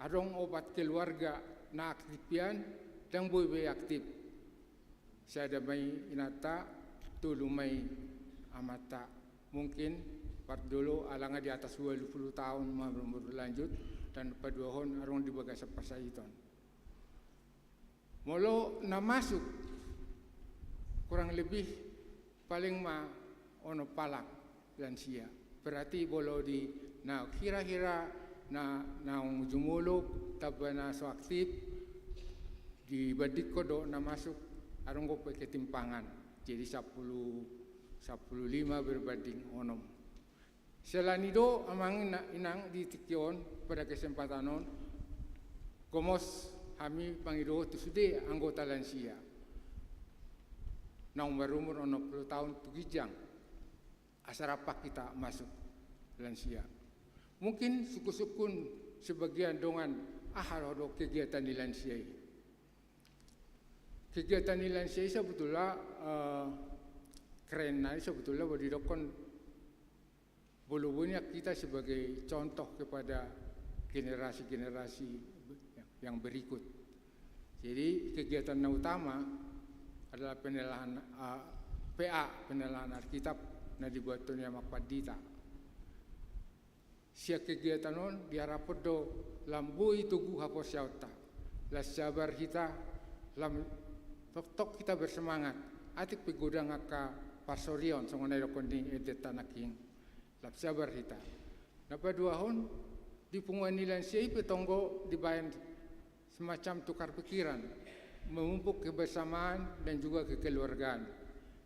adong opat keluarga na aktifian dan boy aktif. Saya may inata tulumay amata. Mungkin part dulu alanga di atas 20 tahun berlanjut dan paduahon arong dibaga sa pasaiton. Molo na masuk kurang lebih paling ono palak lansia. Berarti bolo di na kira-kira na jumulog tabana so aktif di badik ko do na masuk arong ko ketimpangan. Jadi 15 berbanding 6. Selain itu amang inang di tikyon pada kesempatan non komos kami pangido tu sudah anggota lansia. Nang berumur 60 tahun tu gijang asarapak kita masuk lansia. Mungkin suku-sukun sebagian dongan aharo kegiatan di lansia ini. Kegiatan di lansia sebetulnya keren, sebetulnya berdidokon bulu-bulunya kita sebagai contoh kepada generasi-generasi yang berikut. Jadi kegiatan utama adalah penelahan penelahan Alkitab na dibuat dunia makpadita. Sia kegiatan non diharapkan do lambui tugu hapos yauta. Las sabar kita lam tok kita bersemangat. Atik pegodang aka pasorion songonay dokonding edet tanaking. Las sabar kita. Napa dua hon di punguan nilan siya petonggo dibayan semacam tukar pikiran, memupuk kebersamaan dan juga kekeluargaan.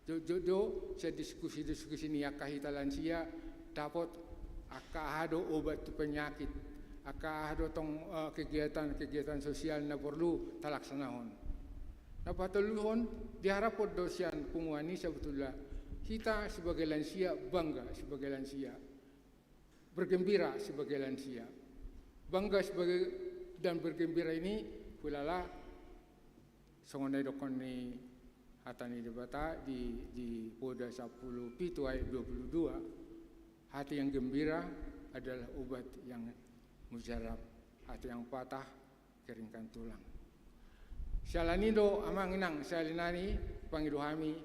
Jodoh saya diskusi ni akahita lansia dapat akahado obat tu penyakit, akahado tong kegiatan sosial na perlu talaksanahon. Napatuluhon diharapkan dosian punguan ini sebetulnya kita sebagai lansia bangga sebagai lansia, bergembira sebagai lansia, bangga sebagai dan bergembira ini pulala songonay dokon ni hatani debata di Poda 10 Pitu ayat 22. Hati yang gembira adalah obat yang mujarab, hati yang patah keringkan tulang. Salanido amang inang salinani pangiduhami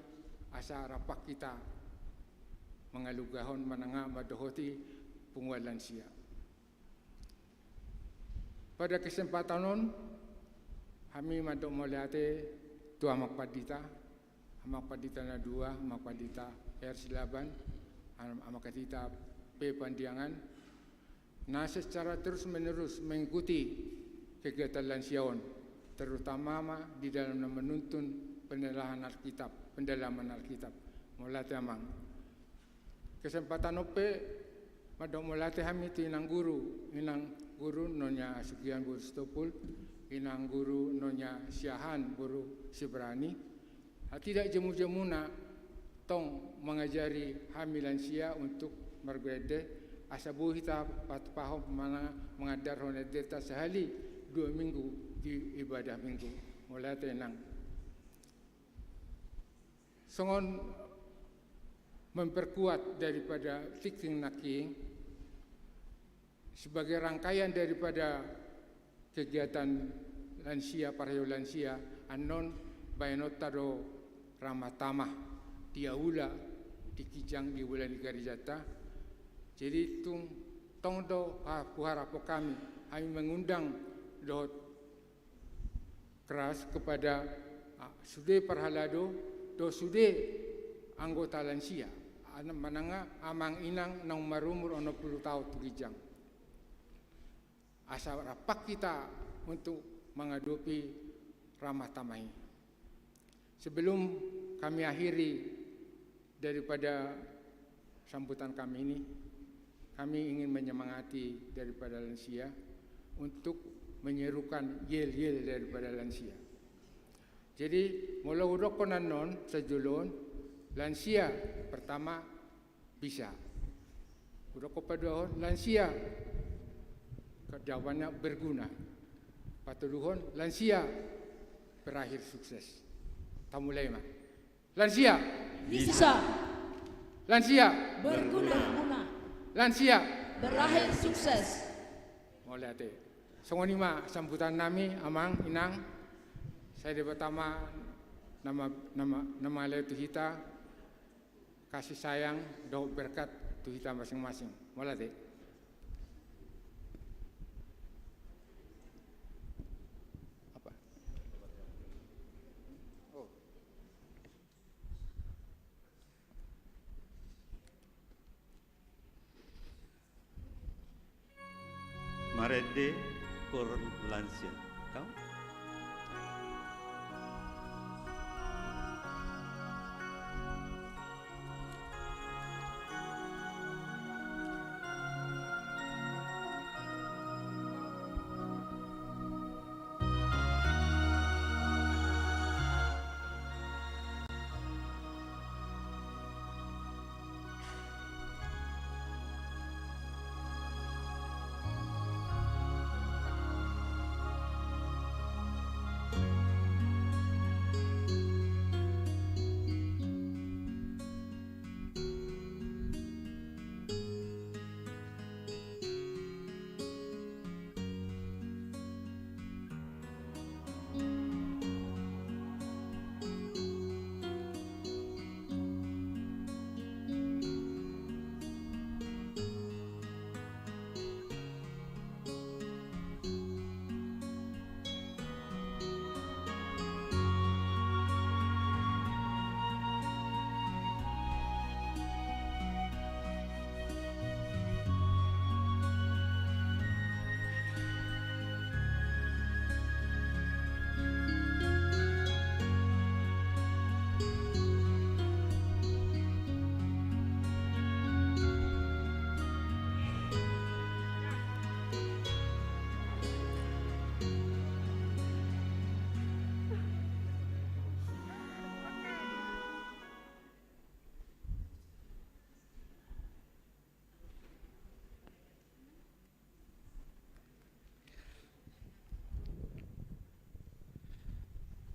asa rapak kita mengalugahon menengah madohoti punguan lansia. Pada kesempatan non, kami mandok melihat tua makpadita na 2, makpadita R8, makpadita P Pandiangan, nah secara terus menerus mengikuti kegiatan lansiaon terutama di dalam menuntun pendalaman Alkitab. Mulate amang. Kesempatan ope madong mulate kami itu inang guru nonya Sugian Guru Stopul, inang guru nonya Siahan Guru Sibrani. Tidak jemu-jemuna tong mengajari kami lansia untuk mergede asabu kita paham mana mengadar honedeta sehari 2 minggu di ibadah minggu mulai tenang. Songon memperkuat daripada tiking naking sebagai rangkaian daripada kegiatan lansia parayo lansia anon bayanotaro ramatama diaula di Kijang di bulan Garijata. Jadi tong do puharapo kami mengundang do keras kepada sude parhalado do sude anggota lansia mananga amang inang nang marumur 60 tahun tu Kijang. Asa rapak kita untuk menghadapi ramah tamai. Sebelum kami akhiri daripada sambutan kami ini, kami ingin menyemangati daripada lansia untuk menyerukan yel-yel daripada lansia. Jadi, mula udok konanon sejulun, lansia pertama bisa. Udok kepada lansia jawabannya berguna. Patuluhon lansia berakhir sukses. Tamulai mah. Lansia Bisa lansia berguna, lansia berakhir sukses. mulai ate. Songoni mah sambutan nami amang inang. Saya di pertama nama leh kita kasih sayang doa berkat tu kita masing-masing. Mulai ate. Marede por lansia. Tahu?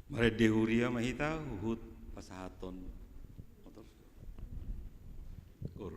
Marede huria mahita huhut pasahaton motor. Ur.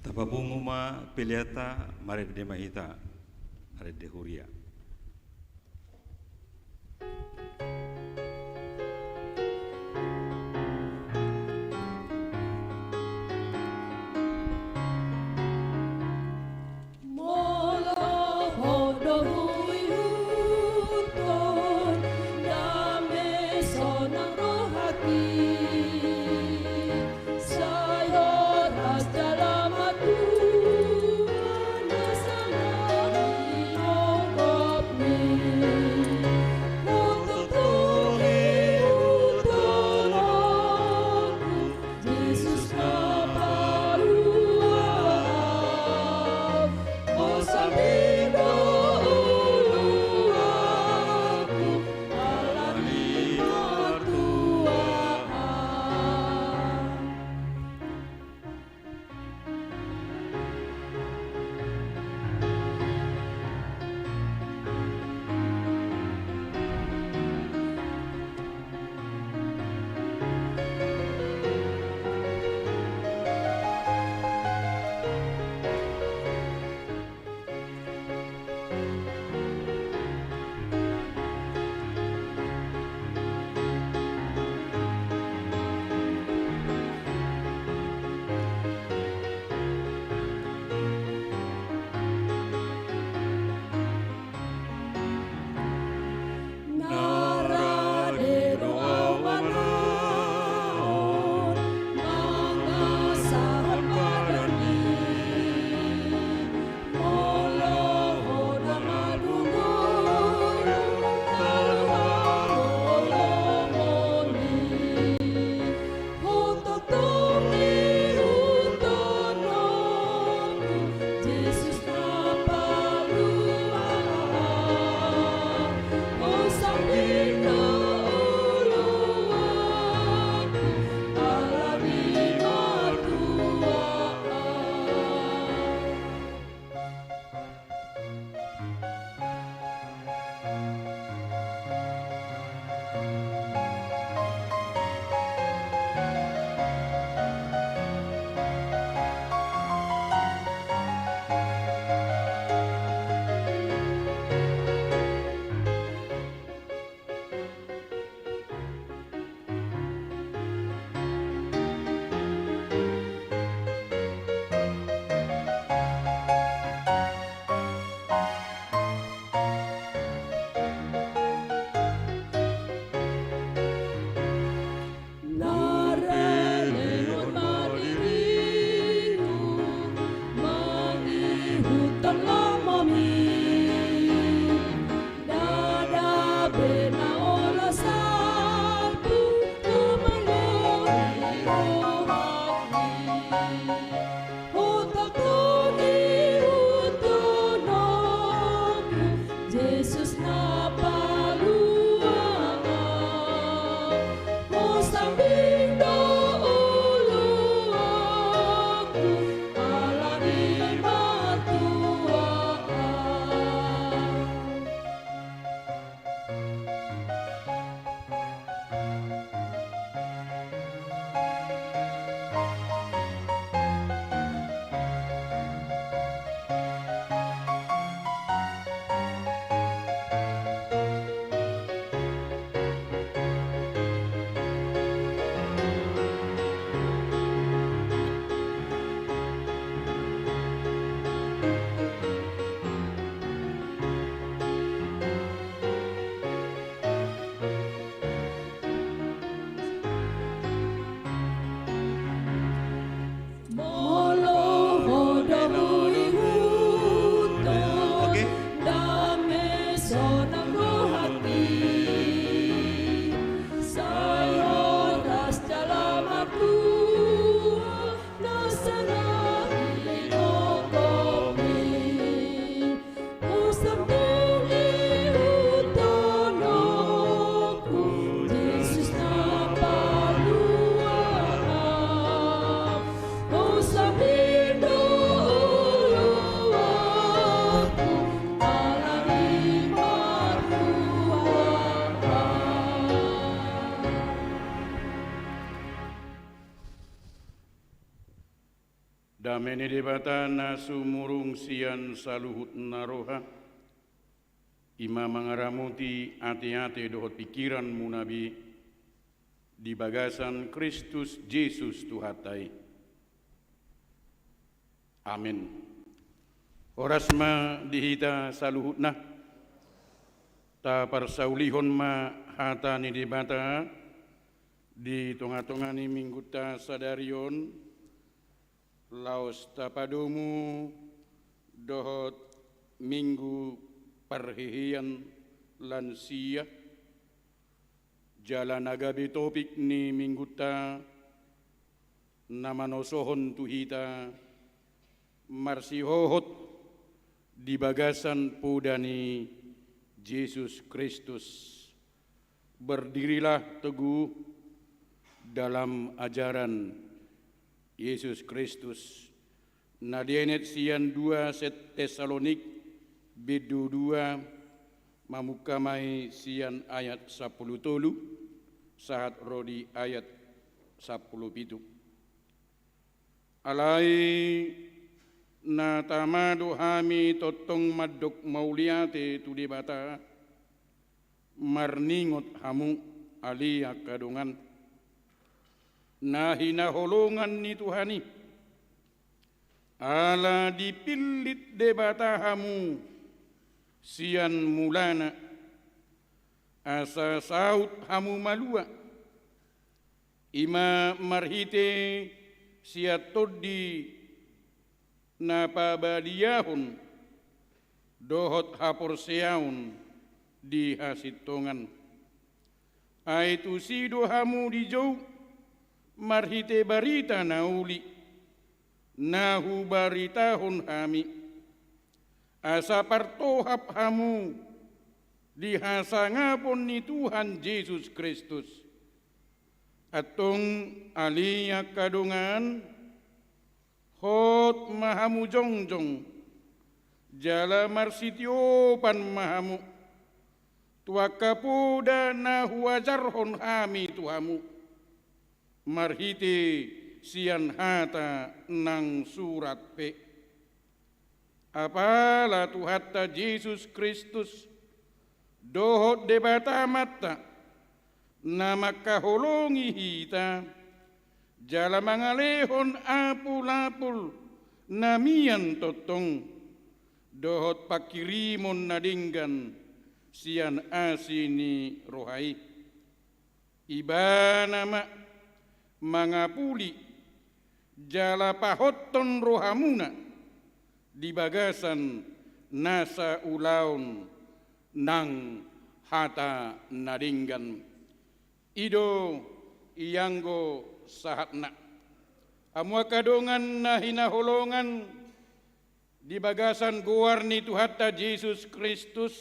Tapapunguma piliata mared de mahita, mared de huria. Dalam hati, nasa lahi, oh Aini debata nasu murung sian saluhut naroha. Ima mangaramuti ati-ati dohot pikiran munabi di bagasan Kristus Yesus Tuhatai. Amin. Orasma dihita saluhutna ta parsaulihon ma hata ni debata di tengah-tengah ni minggu ta sadarion laos tapadomu dohot minggu perhihian lansia jalan agabi topik ni minggu ta nama nosohon tuhita marsihohot di bagasan pudani Yesus Kristus. Berdirilah teguh dalam ajaran Yesus Kristus. Nadienet sian 2 set Tesalonik bidu 2 mamukamai sian ayat 10 tolu sahat rodi ayat 10 alai na tamado hami totong madok mauliate tu debata marningot hamu alia kadungan na hinaholongan ni Tuhani ala dipilit debata hamu sian mulana asa saut hamu malua ima marhite siatodi napabadiahun dohot hapor seaun di hasitongan aitu sido hamu di jauh marhite barita nauli nahu baritahun hami asa partohap hamu di hasangapon ni Tuhan Yesus Kristus atong alia kadungan hot mahamu jongjong jala marsitiopan mahamu tuakapuda na huajarhon hami tuhamu marhiti sian hata nang surat pe apala tuhatta Yesus Kristus dohot debata mata nama kaholongi hita jala mangalehon apul-apul namian totong dohot pakirimon nadinggan sian asini rohai iba nama mangapuli jala pahotton rohamuna di bagasan nasa ulaun nang hata nadinggan ido iyanggo sahatna amua kadongan na hinaholongan di bagasan guarni Tuhatta Yesus Kristus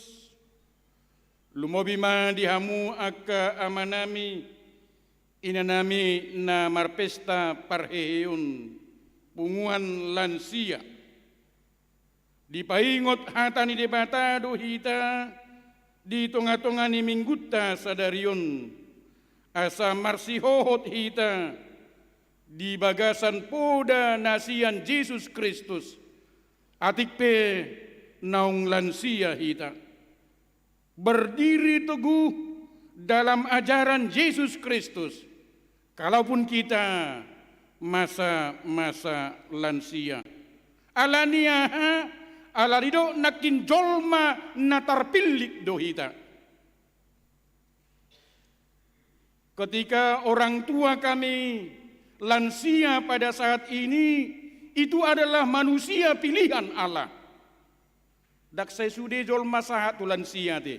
lumobima dihamu aka amanami inanami na marpesta parheheun punguan lansia dipaingot hata ni debata dohita di tonga-tonga ni mingguta sadarion asa marsihohot hita di bagasan poda nasian Yesus Kristus atikpe naung lansia hita berdiri teguh dalam ajaran Yesus Kristus kalaupun kita masa-masa lansia alaniaha alarido nakin jolma natarpilik dohita. Ketika orang tua kami lansia pada saat ini itu adalah manusia pilihan Allah. Dak saya sudah jol masahat tu lansia te.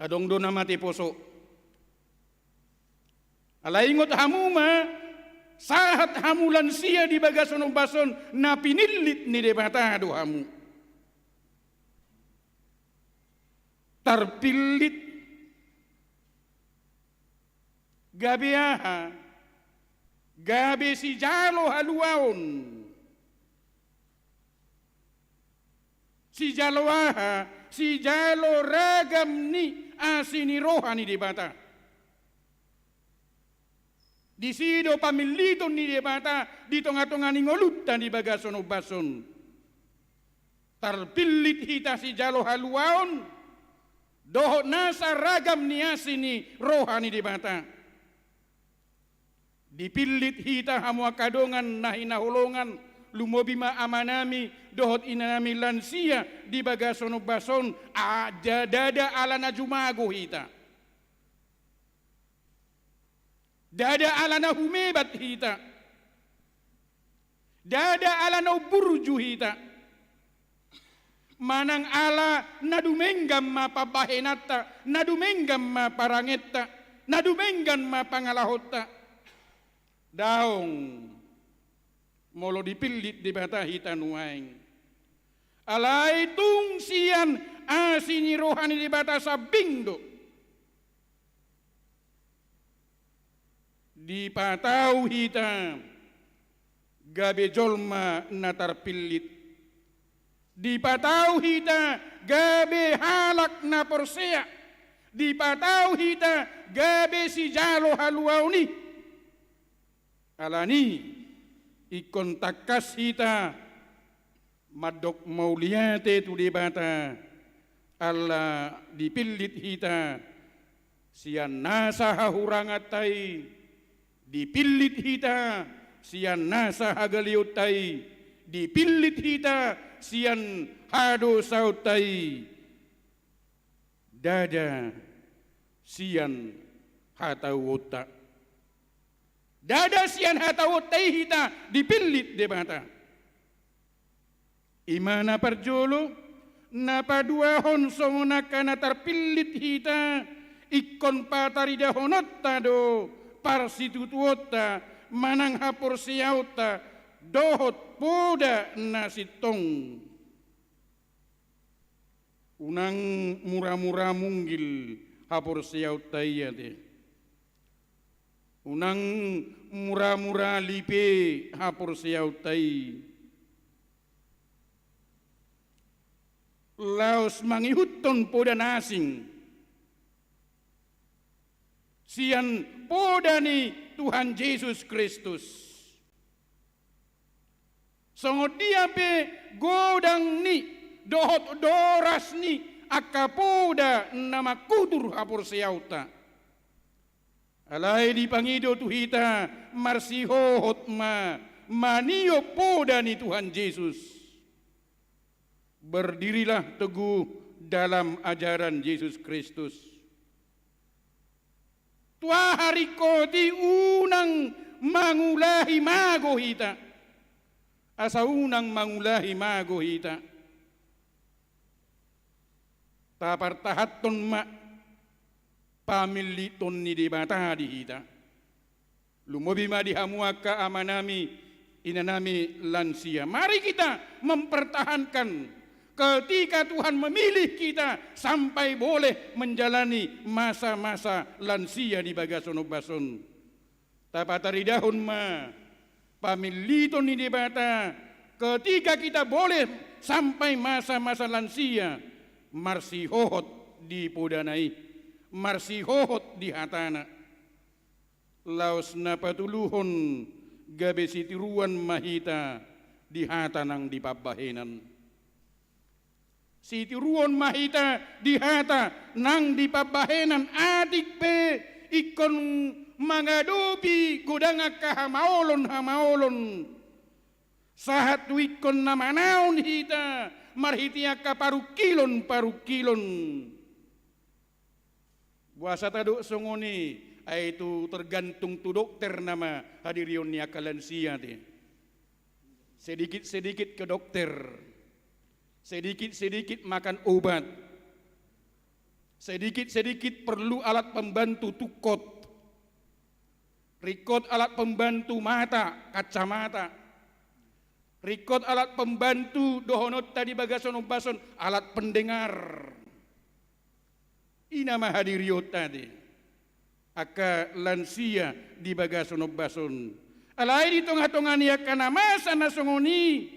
Adong do nama te poso. Alaingot hamu ma sahat hamu lansia di bagason bason na pinilit ni debata do hamu. Tarpilit gabiaha gabi si jalo haluaon si jaloaha si jalo ragam ni asini rohani dibata Di sido pamiliton ni debata di tengah-tengah ni ngolutan di bagasono bason. Terpilit hita si jalo haluaon. Dohot nasa ragam niasi ni rohani debata. Dipilit hita hamua kadongan nahina holongan lumobima amanami dohot inanami lansia di bagasono bason aja dada ala najumago hita. Dada ala na humebat hita. Dada ala na burju hita. Manang ala nadumenggam ma pabahenata, nadumenggam ma parangeta, nadumenggam ma pangalahota. Daong molo dipilit di bata hita nuaing. Alai tung sian asini rohani di bata sabingdo. Di patau hita gabe jolma natar pilit. Di patau hita gabe halak na porsea. Di patau hita gabe si jalo haluauni. Alani ikon takas hita madok mauliate tu di bata. Allah dipilit hita sian nasa hahurangatai. Dipilit hita sian nasa hagaliutai, dipilit hita sian hado sautai, dada sian hatawota, dada sian hatawotai hita dipilit debata. Imana parjolo napa dua hon songona kana terpilit hita ikon patarida honot tado. Parsitutuota manang hapor siauta dohot poda nasitong unang mura-mura munggil hapor siauta iya de unang mura-mura lipe hapor siauta laos mangihuton poda nasing sian podani Tuhan Yesus Kristus. Songot dia pe godang ni dohot doras ni akapoda nama kudur hapor siauta. Alai di pangido tuhita marsihohot ma manio poda ni Tuhan Yesus. Berdirilah teguh dalam ajaran Yesus Kristus. Tua hari koti unang mangulahi mago hita. Asa unang mangulahi mago hita. Tapar tahaton ma pamiliton ni debata di hita. Lumobi ma dihamuaka amanami inanami lansia. Mari kita mempertahankan ketika Tuhan memilih kita sampai boleh menjalani masa-masa lansia di bagasono bason. Tapatari dahun ma pamiliton ni debata ketika kita boleh sampai masa-masa lansia marsihohot di podanai, marsihohot di hatana. Laos na patuluhon gabe sitiruan mahita di hatanang di pabahenan. Sitiruan mahita di hata nang di pabahenan adik pe ikon mangadopi godanga hamaolon sahat ikon namanaon hita marhitia ka parukilon buasa taduk songoni itu tergantung tu dokter nama hadirion ni akalansia te sedikit ke dokter. Sedikit makan obat. Sedikit perlu alat pembantu tukot. Rikot alat pembantu mata, kacamata. Rikot alat pembantu dohonot tadi bagasono bason, alat pendengar. Ina mahadiriot tadi. Aka lansia di bagasono bason. Alai di tengah-tengah ni akana masa nasongoni.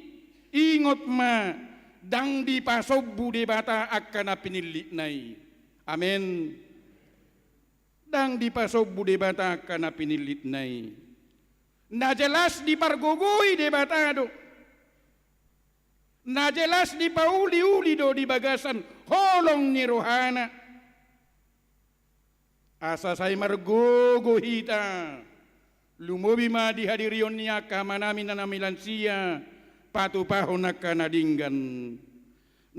Ingot ma. Dang di pasobu debata akan pinilik nai. Amin. Tang di pasok bude bata kana pinilit nai. Na jelas di pargogoi de bata do. Na jelas di pauli-uli do di bagasan holong ni rohana. Asa saya margogo hita. Lumobi ma dihadirion niya kamanamin na namilansia. Patupahon na kanadinggan.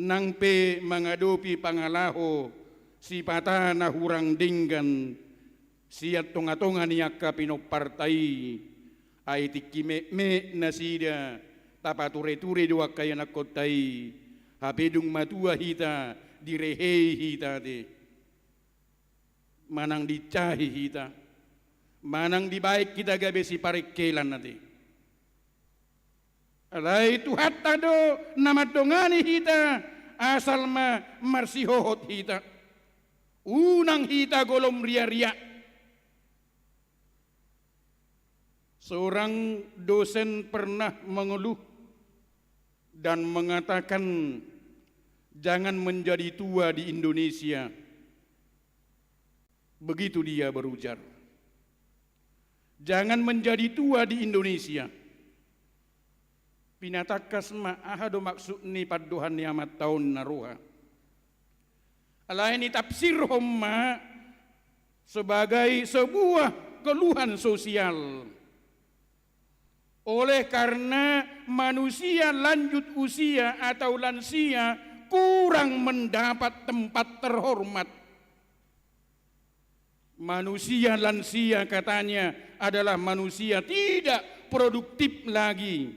Nang pe mangadopi pangalaho. Si pata na hurang dinggan. Siat tonga-tonga niya ka pinopartay. Ay tikime na sida. Tapature-ture dua kaya nakotay. Hapedung matua hita. Direhei hita de. Manang dicahi hita. Manang dibaik kita gabe si parikelan nati. Alay tuhat tado namadongani hita. Asal marsihohot hita. Unang hita golom ria-ria. Seorang dosen pernah mengeluh dan mengatakan jangan menjadi tua di Indonesia. Begitu dia berujar. Jangan menjadi tua di Indonesia. Pinatakas ma ahado maksud ni paduhan niamat tahun naruha. Alaini tafsir homma sebagai sebuah keluhan sosial. Oleh karena manusia lanjut usia atau lansia kurang mendapat tempat terhormat. Manusia lansia katanya adalah manusia tidak produktif lagi.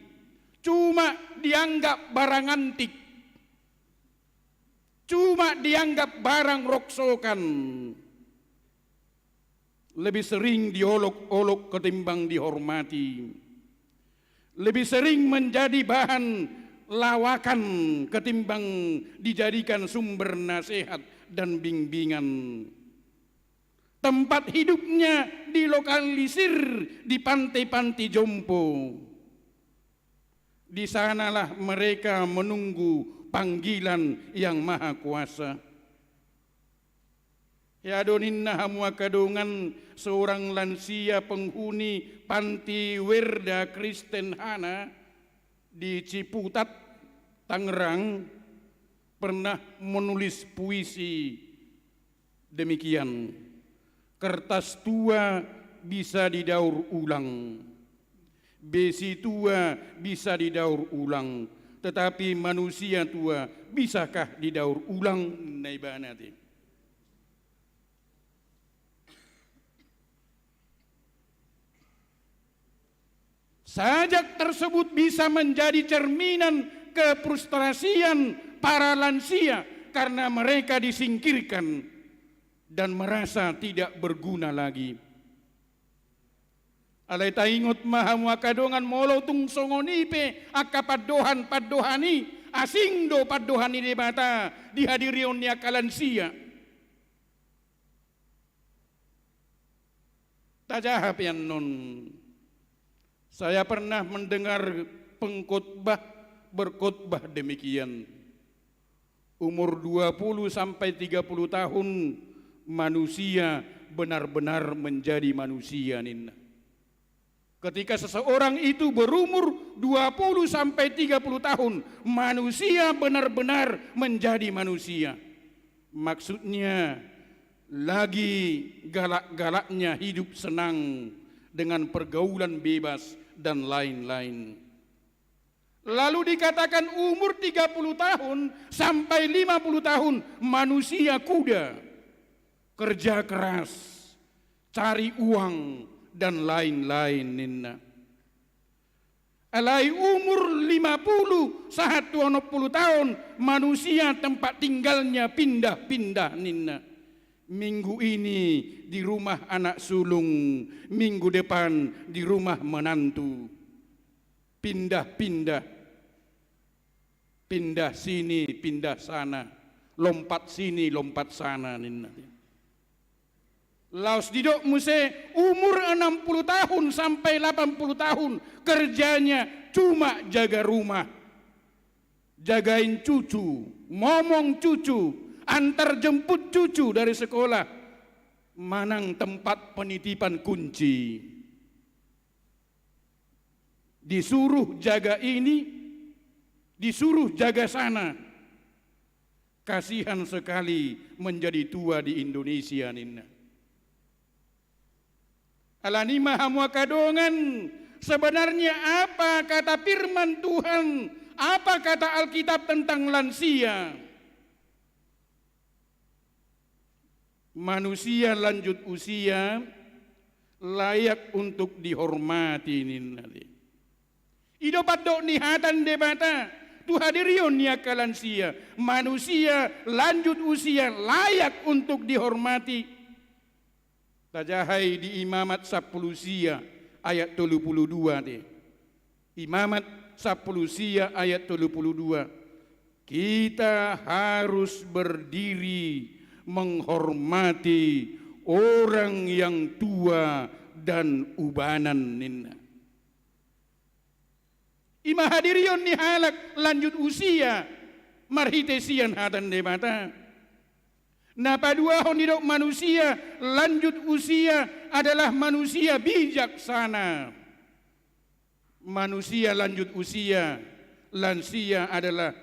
Cuma dianggap barang antik. Cuma dianggap barang roksokan. Lebih sering diolok-olok ketimbang dihormati. Lebih sering menjadi bahan lawakan ketimbang dijadikan sumber nasihat dan bimbingan. Tempat hidupnya dilokalisir di pantai-pantai jompo. Di sanalah mereka menunggu panggilan yang maha kuasa. Ya doninna hamua kadongan seorang lansia penghuni panti Werda Kristen Hana di Ciputat, Tangerang pernah menulis puisi demikian. Kertas tua bisa didaur ulang. Besi tua bisa didaur ulang. Tetapi manusia tua bisakah didaur ulang? Naibanati. Sajak tersebut bisa menjadi cerminan kefrustrasian para lansia karena mereka disingkirkan dan merasa tidak berguna lagi. Alay taingot mahamwa kadongan molo tung songonipe akka paddohan-paddohani asing do paddohani de bata dihadirion ni akalansia. Tajahap yan non. Saya pernah mendengar pengkhotbah berkhotbah demikian. Umur 20 sampai 30 tahun manusia benar-benar menjadi manusia ninna. Ketika seseorang itu berumur 20 sampai 30 tahun, manusia benar-benar menjadi manusia. Maksudnya lagi galak-galaknya hidup senang dengan pergaulan bebas dan lain-lain. Lalu dikatakan umur 30 tahun sampai 50 tahun manusia kuda, kerja keras, cari uang dan lain-lain ninna. Alai umur 50 saat 20 tahun manusia tempat tinggalnya pindah-pindah ninna. Minggu ini di rumah anak sulung, minggu depan di rumah menantu. Pindah-pindah. Pindah sini, pindah sana. Lompat sini, lompat sana ninna. Laos didok muse umur 60 tahun sampai 80 tahun kerjanya cuma jaga rumah, jagain cucu, ngomong cucu, antar jemput cucu dari sekolah, manang tempat penitipan kunci. Disuruh jaga ini, disuruh jaga sana. Kasihan sekali menjadi tua di Indonesia nina. Alani mahamua kadongan, sebenarnya apa kata firman Tuhan, apa kata Alkitab tentang lansia? Manusia lanjut usia layak untuk dihormati nina. Idopat dok nihatan debata, tu hadirion nia kalansia, manusia lanjut usia layak untuk dihormati. Tajahai di Imamat 10 sia ayat 32 deh. Imamat 10 sia ayat 32. Kita harus berdiri menghormati orang yang tua dan ubanan nina. Ima hadirion ni halak lanjut usia marhitesian hatan debata. Napa dua honidok manusia lanjut usia adalah manusia bijaksana. Manusia lanjut usia, lansia adalah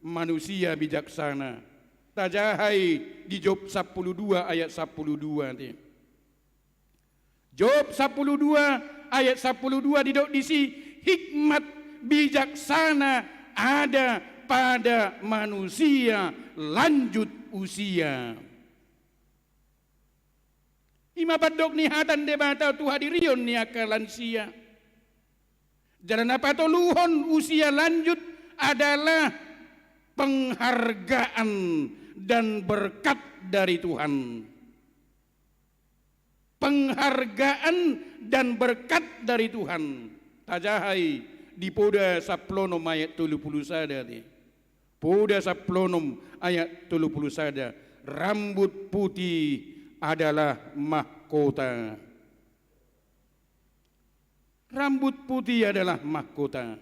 manusia bijaksana. Tajahai di Job 12 ayat 12 ni. Job 12 ayat 12 didok disi hikmat bijaksana ada pada manusia lanjut usia. Ima padok ni hatan debata tu hadirion ni akalansia. Jalan apa toluhon usia lanjut adalah penghargaan dan berkat dari Tuhan. Penghargaan dan berkat dari Tuhan. Tajahai di Poda Saplonom ayat 30 sada ni. Poda Saplonom ayat 30 sada. Rambut putih adalah mahkota. Rambut putih adalah mahkota.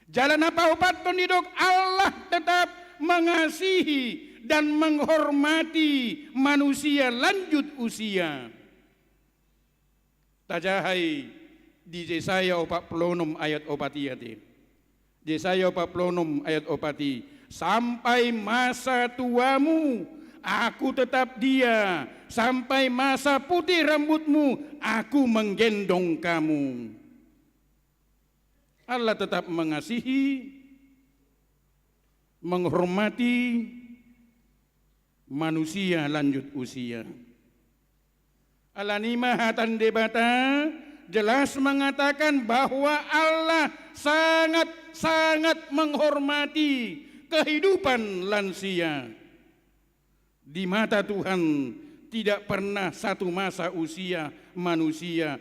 Jalan apa opat penidok Allah tetap mengasihi dan menghormati manusia lanjut usia. Tajahai di Yesaya 46 ayat 4. Yesaya 46 ayat 4. Sampai masa tuamu aku tetap dia, sampai masa putih rambutmu aku menggendong kamu. Allah tetap mengasihi, menghormati manusia lanjut usia. Alanima hatan debata jelas mengatakan bahwa Allah sangat menghormati kehidupan lansia. Di mata Tuhan tidak pernah satu masa usia manusia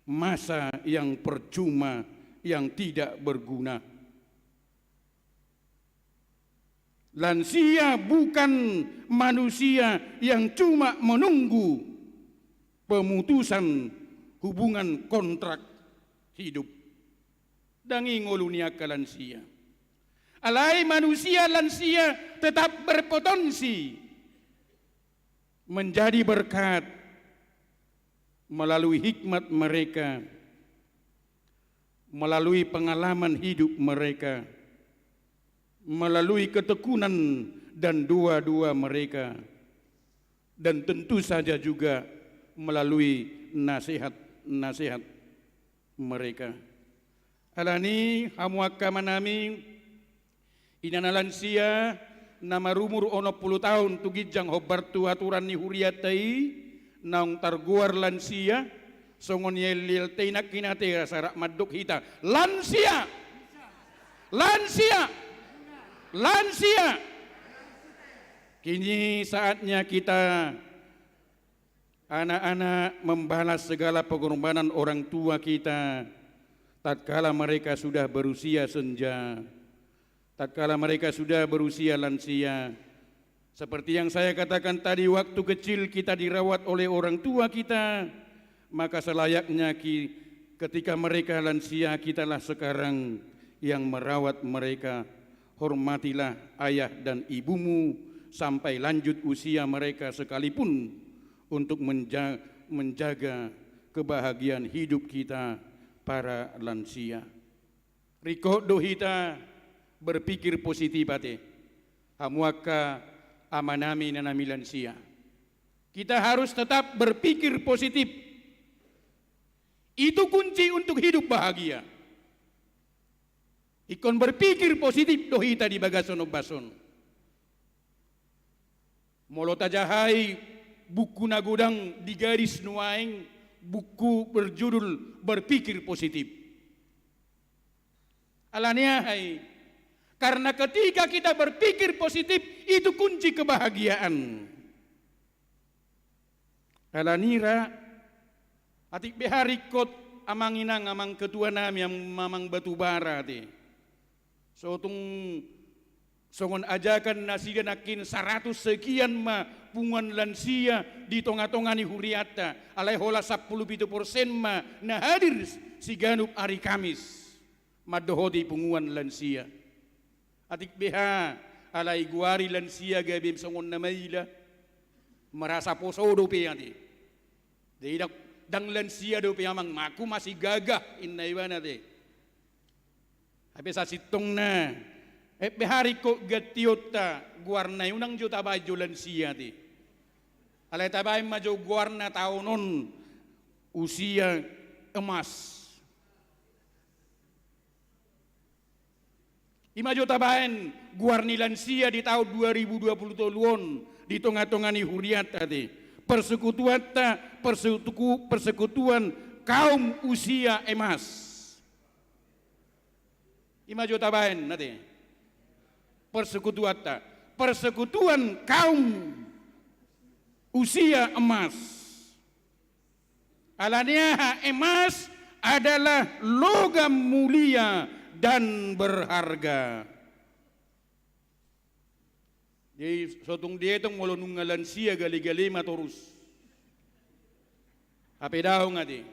masa yang percuma, yang tidak berguna. Lansia bukan manusia yang cuma menunggu pemutusan hubungan kontrak hidup. Dangi ngolunia ke lansia. Alai manusia lansia tetap berpotensi menjadi berkat melalui hikmat mereka, melalui pengalaman hidup mereka, melalui ketekunan dan doa-doa mereka, dan tentu saja juga melalui nasihat mereka. Alani hamuaka manami inana lansia nama rumur ono 10 tahun tugijang hobartu aturan ni huriatai naung targuar lansia songon yelil teinak kinate sarak maduk hita lansia kini saatnya kita anak-anak membalas segala pengorbanan orang tua kita tatkala mereka sudah berusia senja, tatkala mereka sudah berusia lansia. Seperti yang saya katakan tadi, waktu kecil kita dirawat oleh orang tua kita, maka selayaknya ketika mereka lansia, kitalah sekarang yang merawat mereka. Hormatilah ayah dan ibumu sampai lanjut usia mereka sekalipun untuk menjaga kebahagiaan hidup kita para lansia. Riko dohita berpikir positif ate. Hamuaka amanami nanami lansia. Kita harus tetap berpikir positif. Itu kunci untuk hidup bahagia. Ikon berpikir positif dohita di bagason bason. Molota jahai buku nagudang di garis nuaing buku berjudul berpikir positif. Alania hai, karena ketika kita berpikir positif itu kunci kebahagiaan. Alanira atik beharikot amanginang amang ketua nami yang mamang batu bara ti. Sotung songon ajakan nasiga nakin 100 sekian ma pungan lansia di tonga-tonga ni huriata alai hola 10% ma na hadir si ganup hari Kamis madohodi punguan lansia. Atik beha alai guari lansia gabim songon namaila merasa posodo pe ati. Tidak dang lansia do pe amang maku masih gagah innai bana te. Habis asitong na behari ko gatiota guarna unang juta baju lansia ti. Alay tabay majo guarna taonon usia emas. Imajo tabayan guarni lansia di tahun 2020 di tengah-tengah ni huriat tadi. Persekutuan kaum usia emas. Imajo tabayan nanti. Persekutuan kaum usia emas. Alania emas adalah logam mulia dan berharga. Jadi sotong dia itu mulu nungalan sia gali-gali matorus. Apa dah ngati?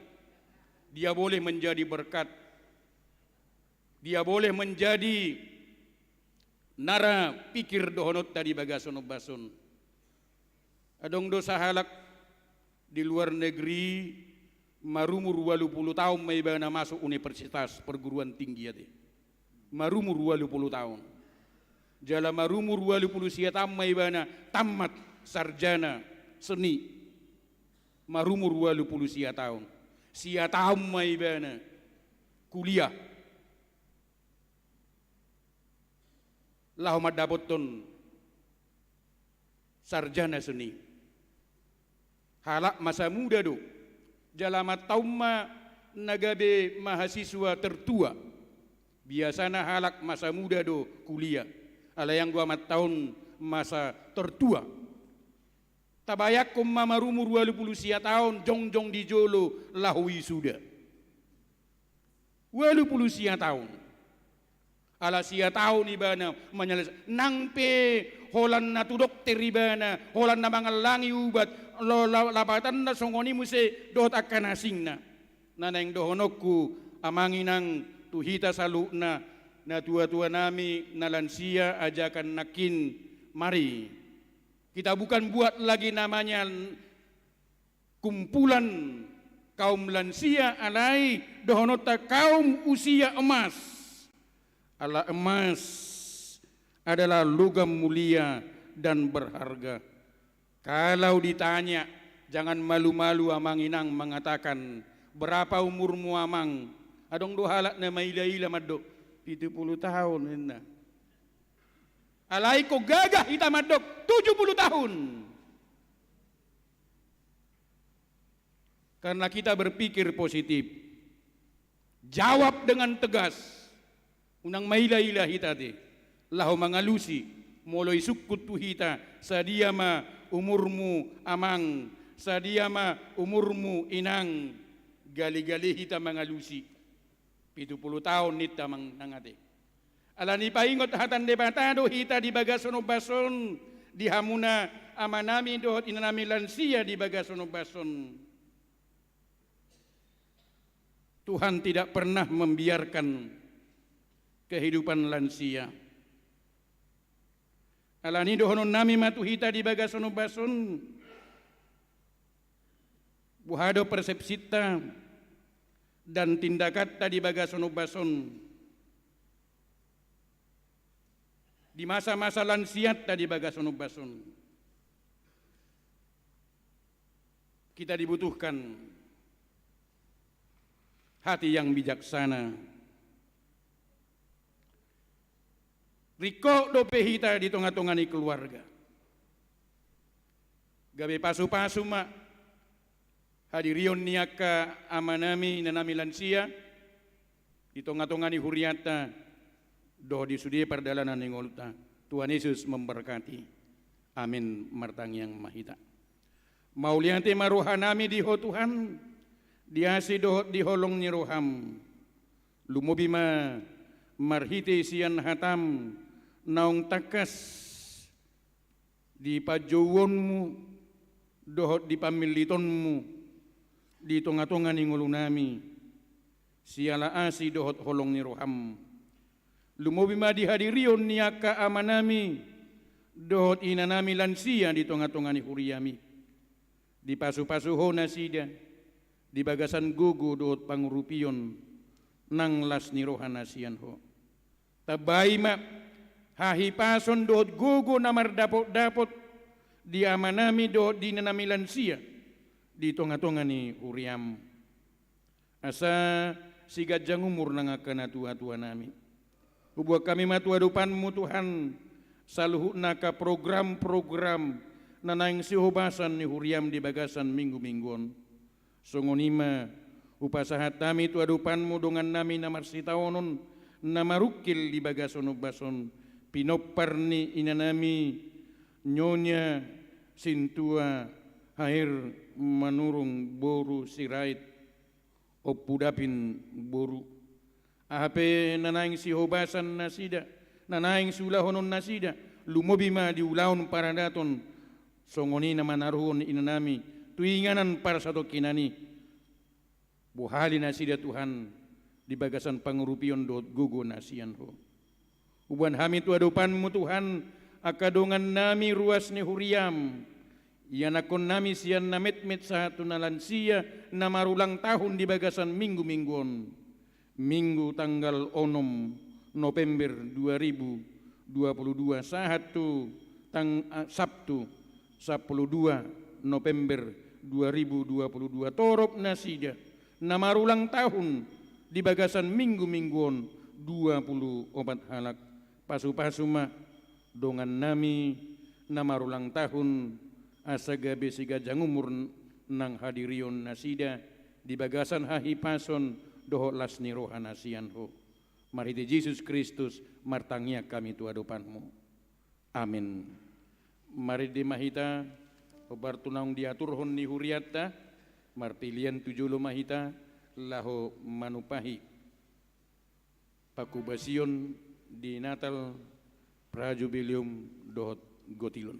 Dia boleh menjadi berkat. Dia boleh menjadi nara pikir dohonot tadi bagason bason. Adong dosa halak di luar negeri marumur 80 tahun may bana masuk universitas perguruan tinggi ati. Marumur 80 tahun. Jala marumur 80 sia may bana tamat sarjana seni. Marumur 80 sia tahun. Sia tahun may bana kuliah. Lahumad dapoton sarjana seni. Halak masa muda do. Jalamat taumma nagabe mahasiswa tertua. Biasana halak masa muda do kuliah. Ala yang 2 tahun masa tertua. Tabayak kumma marumur 20 sia tahun jongjong di jolo lahui sudah. 20 sia tahun. Ala sia tahun ibana menyelesaikan nangpe holan na tu dokter ibana holan na mangalangi ubat lo lapatan na songoni muse dot akan asingna naneng dohonokku amanginang tuhita salukna na tua-tua nami na lansia ajakan nakin mari kita bukan buat lagi namanya kumpulan kaum lansia alai dohonota kaum usia emas. Ala emas adalah logam mulia dan berharga. Kalau ditanya, jangan malu-malu amanginang mengatakan, berapa umurmu amang? Adong do halak na maila-ila madok, 70 tahun. Hina. Alai ko gagah ita madok, 70 tahun. Karena kita berpikir positif. Jawab dengan tegas. Unang maila-ila hita te. Lahu mangalusi. Moloi sukut tu hita. Sadiyama umurmu amang. Sadiyama umurmu inang. Gali-gali hita mangalusi. 70 tahun nita nangate. Alani paingot hatan debatado hita di bagasono bason. Di hamuna amanami dohot inanami lansia di bagasono bason. Tuhan tidak pernah membiarkan kehidupan lansia. Alani dohonon nami matuhita di bagasono bason. Buhado persepsita dan tindakata di bagasono bason. Di masa-masa lansiat tadi bagasono bason. Kita dibutuhkan hati yang bijaksana. Riko dope hita di tengah-tengah keluarga. Gabe pasu-pasu mak hadirion niaka amanami nanami lansia di tengah-tengah huriata doh di sudi perdalanan ngolta. Tuhan Yesus memberkati. Amin martang yang mahita. Mauliante maruhanami diho Tuhan, diasi doh diholong ni roham. Lumobima marhite sian hatam, naung takas di pajowonmu, doh di pamilitonmu, di tonga-tonga ni ngulunami, siala asi doh holong ni roham. Lumobima dihadirion niaka amanami, doh inanami lansia di tonga-tonga ni huriami. Di pasu-pasuho nasida, di bagasan gugu doot pangurupion, nang las ni rohana sianho. Tabay ma, hahipason doot gugu namar dapot-dapot, di amanami doot di nanamilan siya, di tonga-tonga ni uriam. Asa sigajang umur nang akanatuwa-tuwa nami. Ubuak kami matuadupanmu Tuhan, saluhu naka program-program, nanaing sihubasan ni huriam di bagasan minggu-mingguon. Songonima upasahat kami tu adupanmu dengan nami namar sitaonon namarukil di bagason bason pinoparni inanami nyonya sintua hair manurung boru sirait opudapin boru ahape nanaing sihubasan nasida nanaing sulahonon nasida lumobima di ulaon paradaton songoni na manaruhon inanami tuinganan para satu kinani buhali nasida Tuhan di bagasan pangurupion dot gugu nasian ho uban hami tu adupanmu Tuhan akadongan nami ruas ni huriam yanakon nami sian namet-met satu nalansia namarulang tahun di bagasan minggu-mingguon minggu tanggal 6 November 2022 satu Sabtu 12 November 2022 torop nasida namarulang tahun di bagasan minggu-mingguon 24 halak pasu-pasu mah dongan nami namarulang tahun asagabe sigajang umur nang hadirion nasida di bagasan hahipason doho lasni rohana sianho marite Yesus Kristus martangnya kami tuadupanmu amin. Mari di mahita obartunaung diatur hon ni huriata martilian tujulo mahita laho manupahi pakubasion di Natal prajubilium dohot gotilon.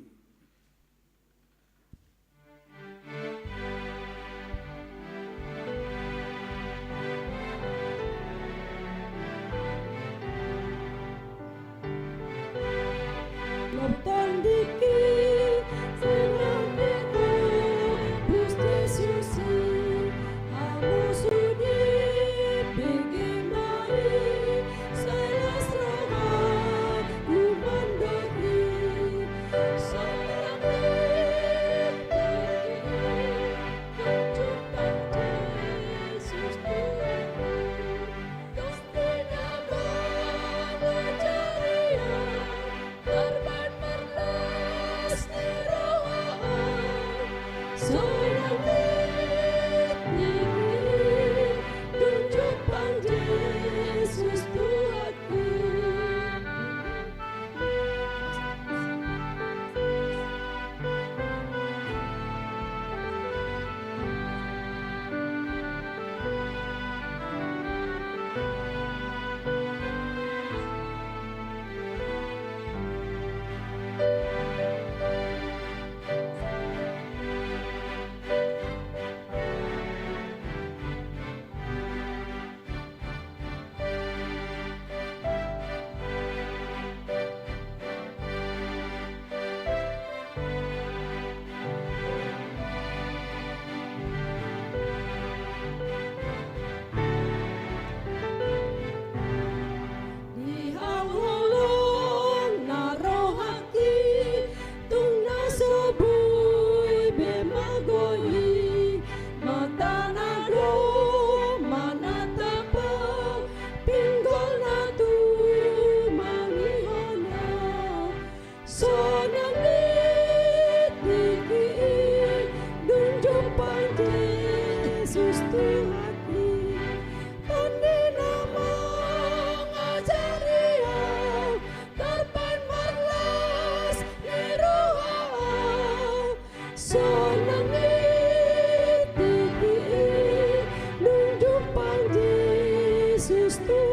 Terbang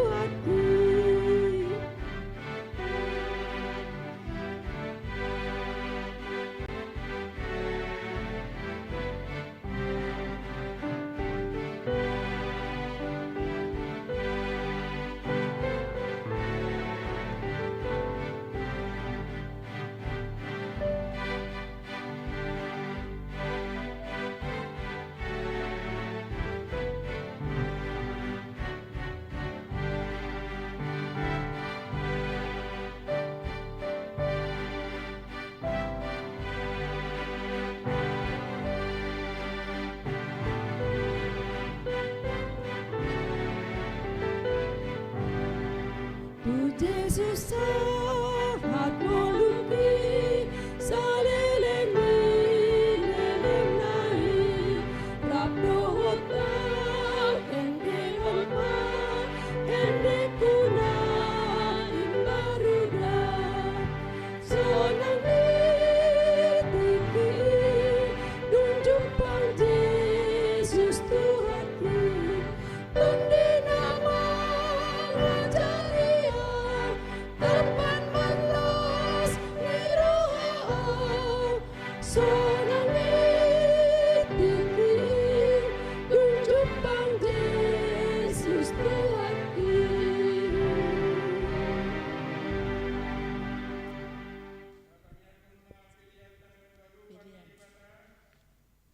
hati. Tu Jesus sangat melumpi saleleni leleng nai rap dohot na ende holma ende kuna imbaruda sonang tiki dunjung pang Jesus Tuhati undi nama ngajari Tapan malas nirohao sonang tiki dunjung pang Jesus Tuhati.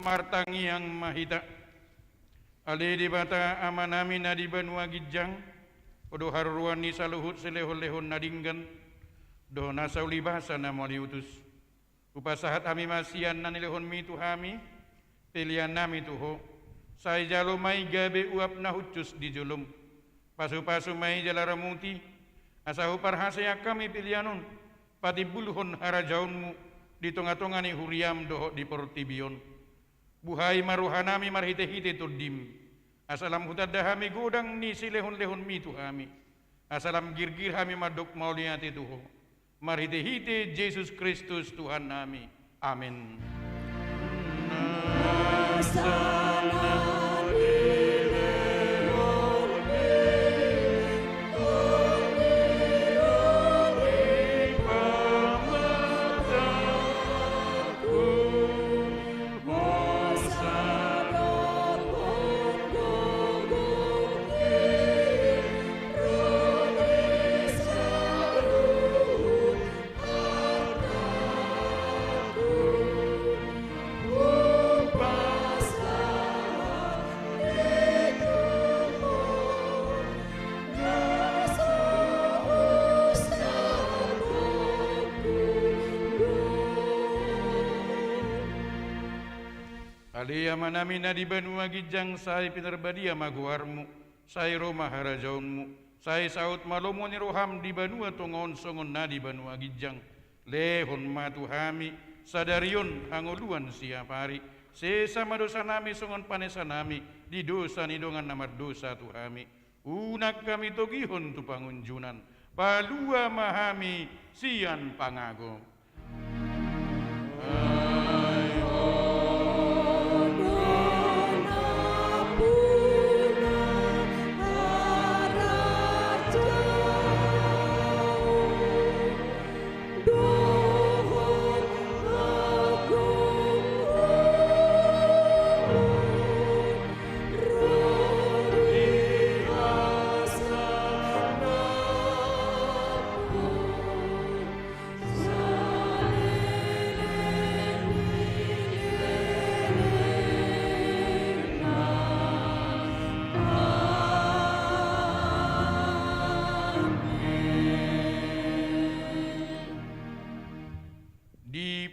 Martangi yang mahita ali di bata amanami nadi banua gijang odo haruani saluhut selehon-lehon nadinggan do nasauli bahasa nama diutus upasahat ami masian nanilehon mi tuhami pilihan nami tuho sai jalo mai gabe uap nahucus di julum pasu-pasu mai jalaramuti asahu parhasaya kami pilihanon pati buluhon harajaunmu di tonga-tongani huriam doho di portibion buhai maruhanami marhite-hite turdim asalam hutadahami godang ni silehon-lehon mi tuhami asalam girgir hami madok mauliati tuho marhite-hite Jesus Kristus Tuhan nami amin. Alia manami nadi banua gijang sai pinerbadia maguarmu sai Roma harajaunmu sai saut malomo ni roham di banua tongon songon nadi banua gijang lehon matuhami sadarion hangoluan siapari sesama dosa nami songon panesa nami di dosa nidongan namar dosa tuhami unak kami togihon tu pangunjunan palua mahami sian pangago.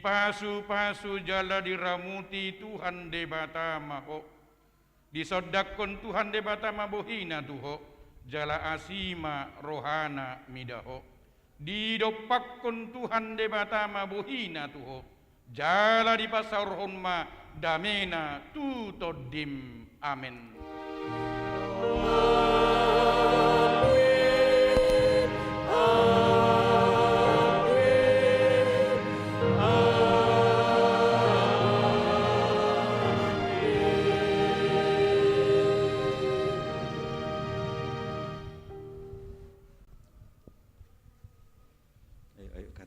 Pasu-pasu jala diramuti Tuhan debata maho disodakon Tuhan debata mabohina tuho jala asima rohana midaho didopakon Tuhan debata mabohina tuho jala di pasar honma damena tutodim amin.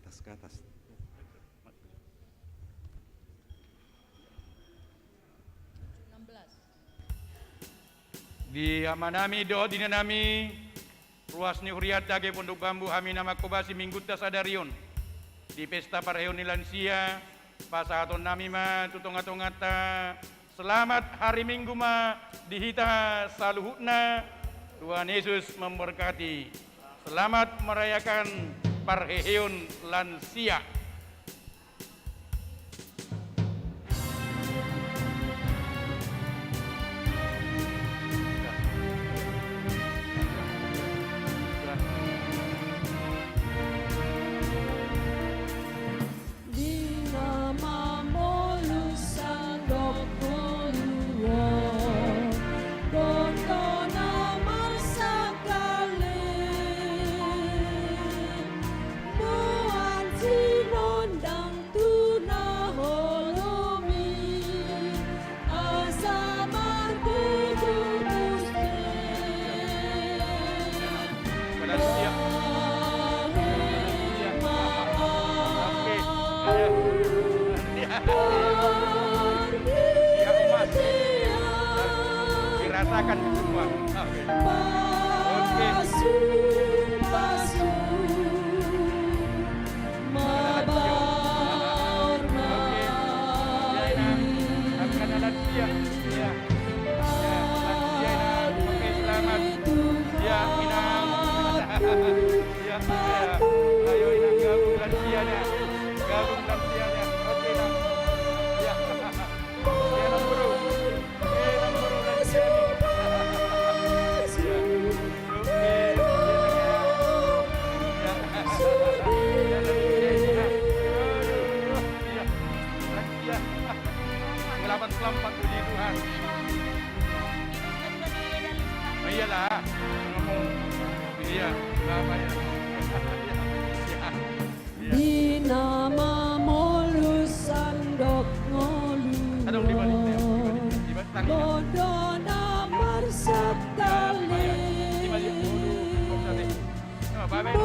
ke atas. Di amanami do dinanami ruas ni huriat dage pondok bambu hami nama kobasi mingguta sadarion di pesta parheoni lansia pasahaton nami ma tutong-atongata selamat hari Minggu ma dihita saluhutna Tuhan Yesus memberkati. Selamat merayakan parheon lansia. Di namamu lusang dokoluo Kontona marsakale Muan sinondang tuna holomi Asaman kudumusne Lansia. Dirasakan semua. Amin. Oke. Akan ada lansia. Ya. Ya, lansia inang. Oke, selamat. Ya, inang. Ya, ya. Ayo inang gabung lansianya. Gabung lansianya. Oke, inang. Ya. Ya, nombor. Nombor lansia nih. Ya. Oke. Ya. Ya, lansia ini. Aduh. Ya. Lansia. Selamat puji Tuhan. Oh, iyalah, ngomong. Iya, apa ya? Ya. Di namamu lusang dokoluo Adong dibalik, dibalik tangan. Kodona marsakale Dibalik dulu. Oh, tadi. Oh, Bapak.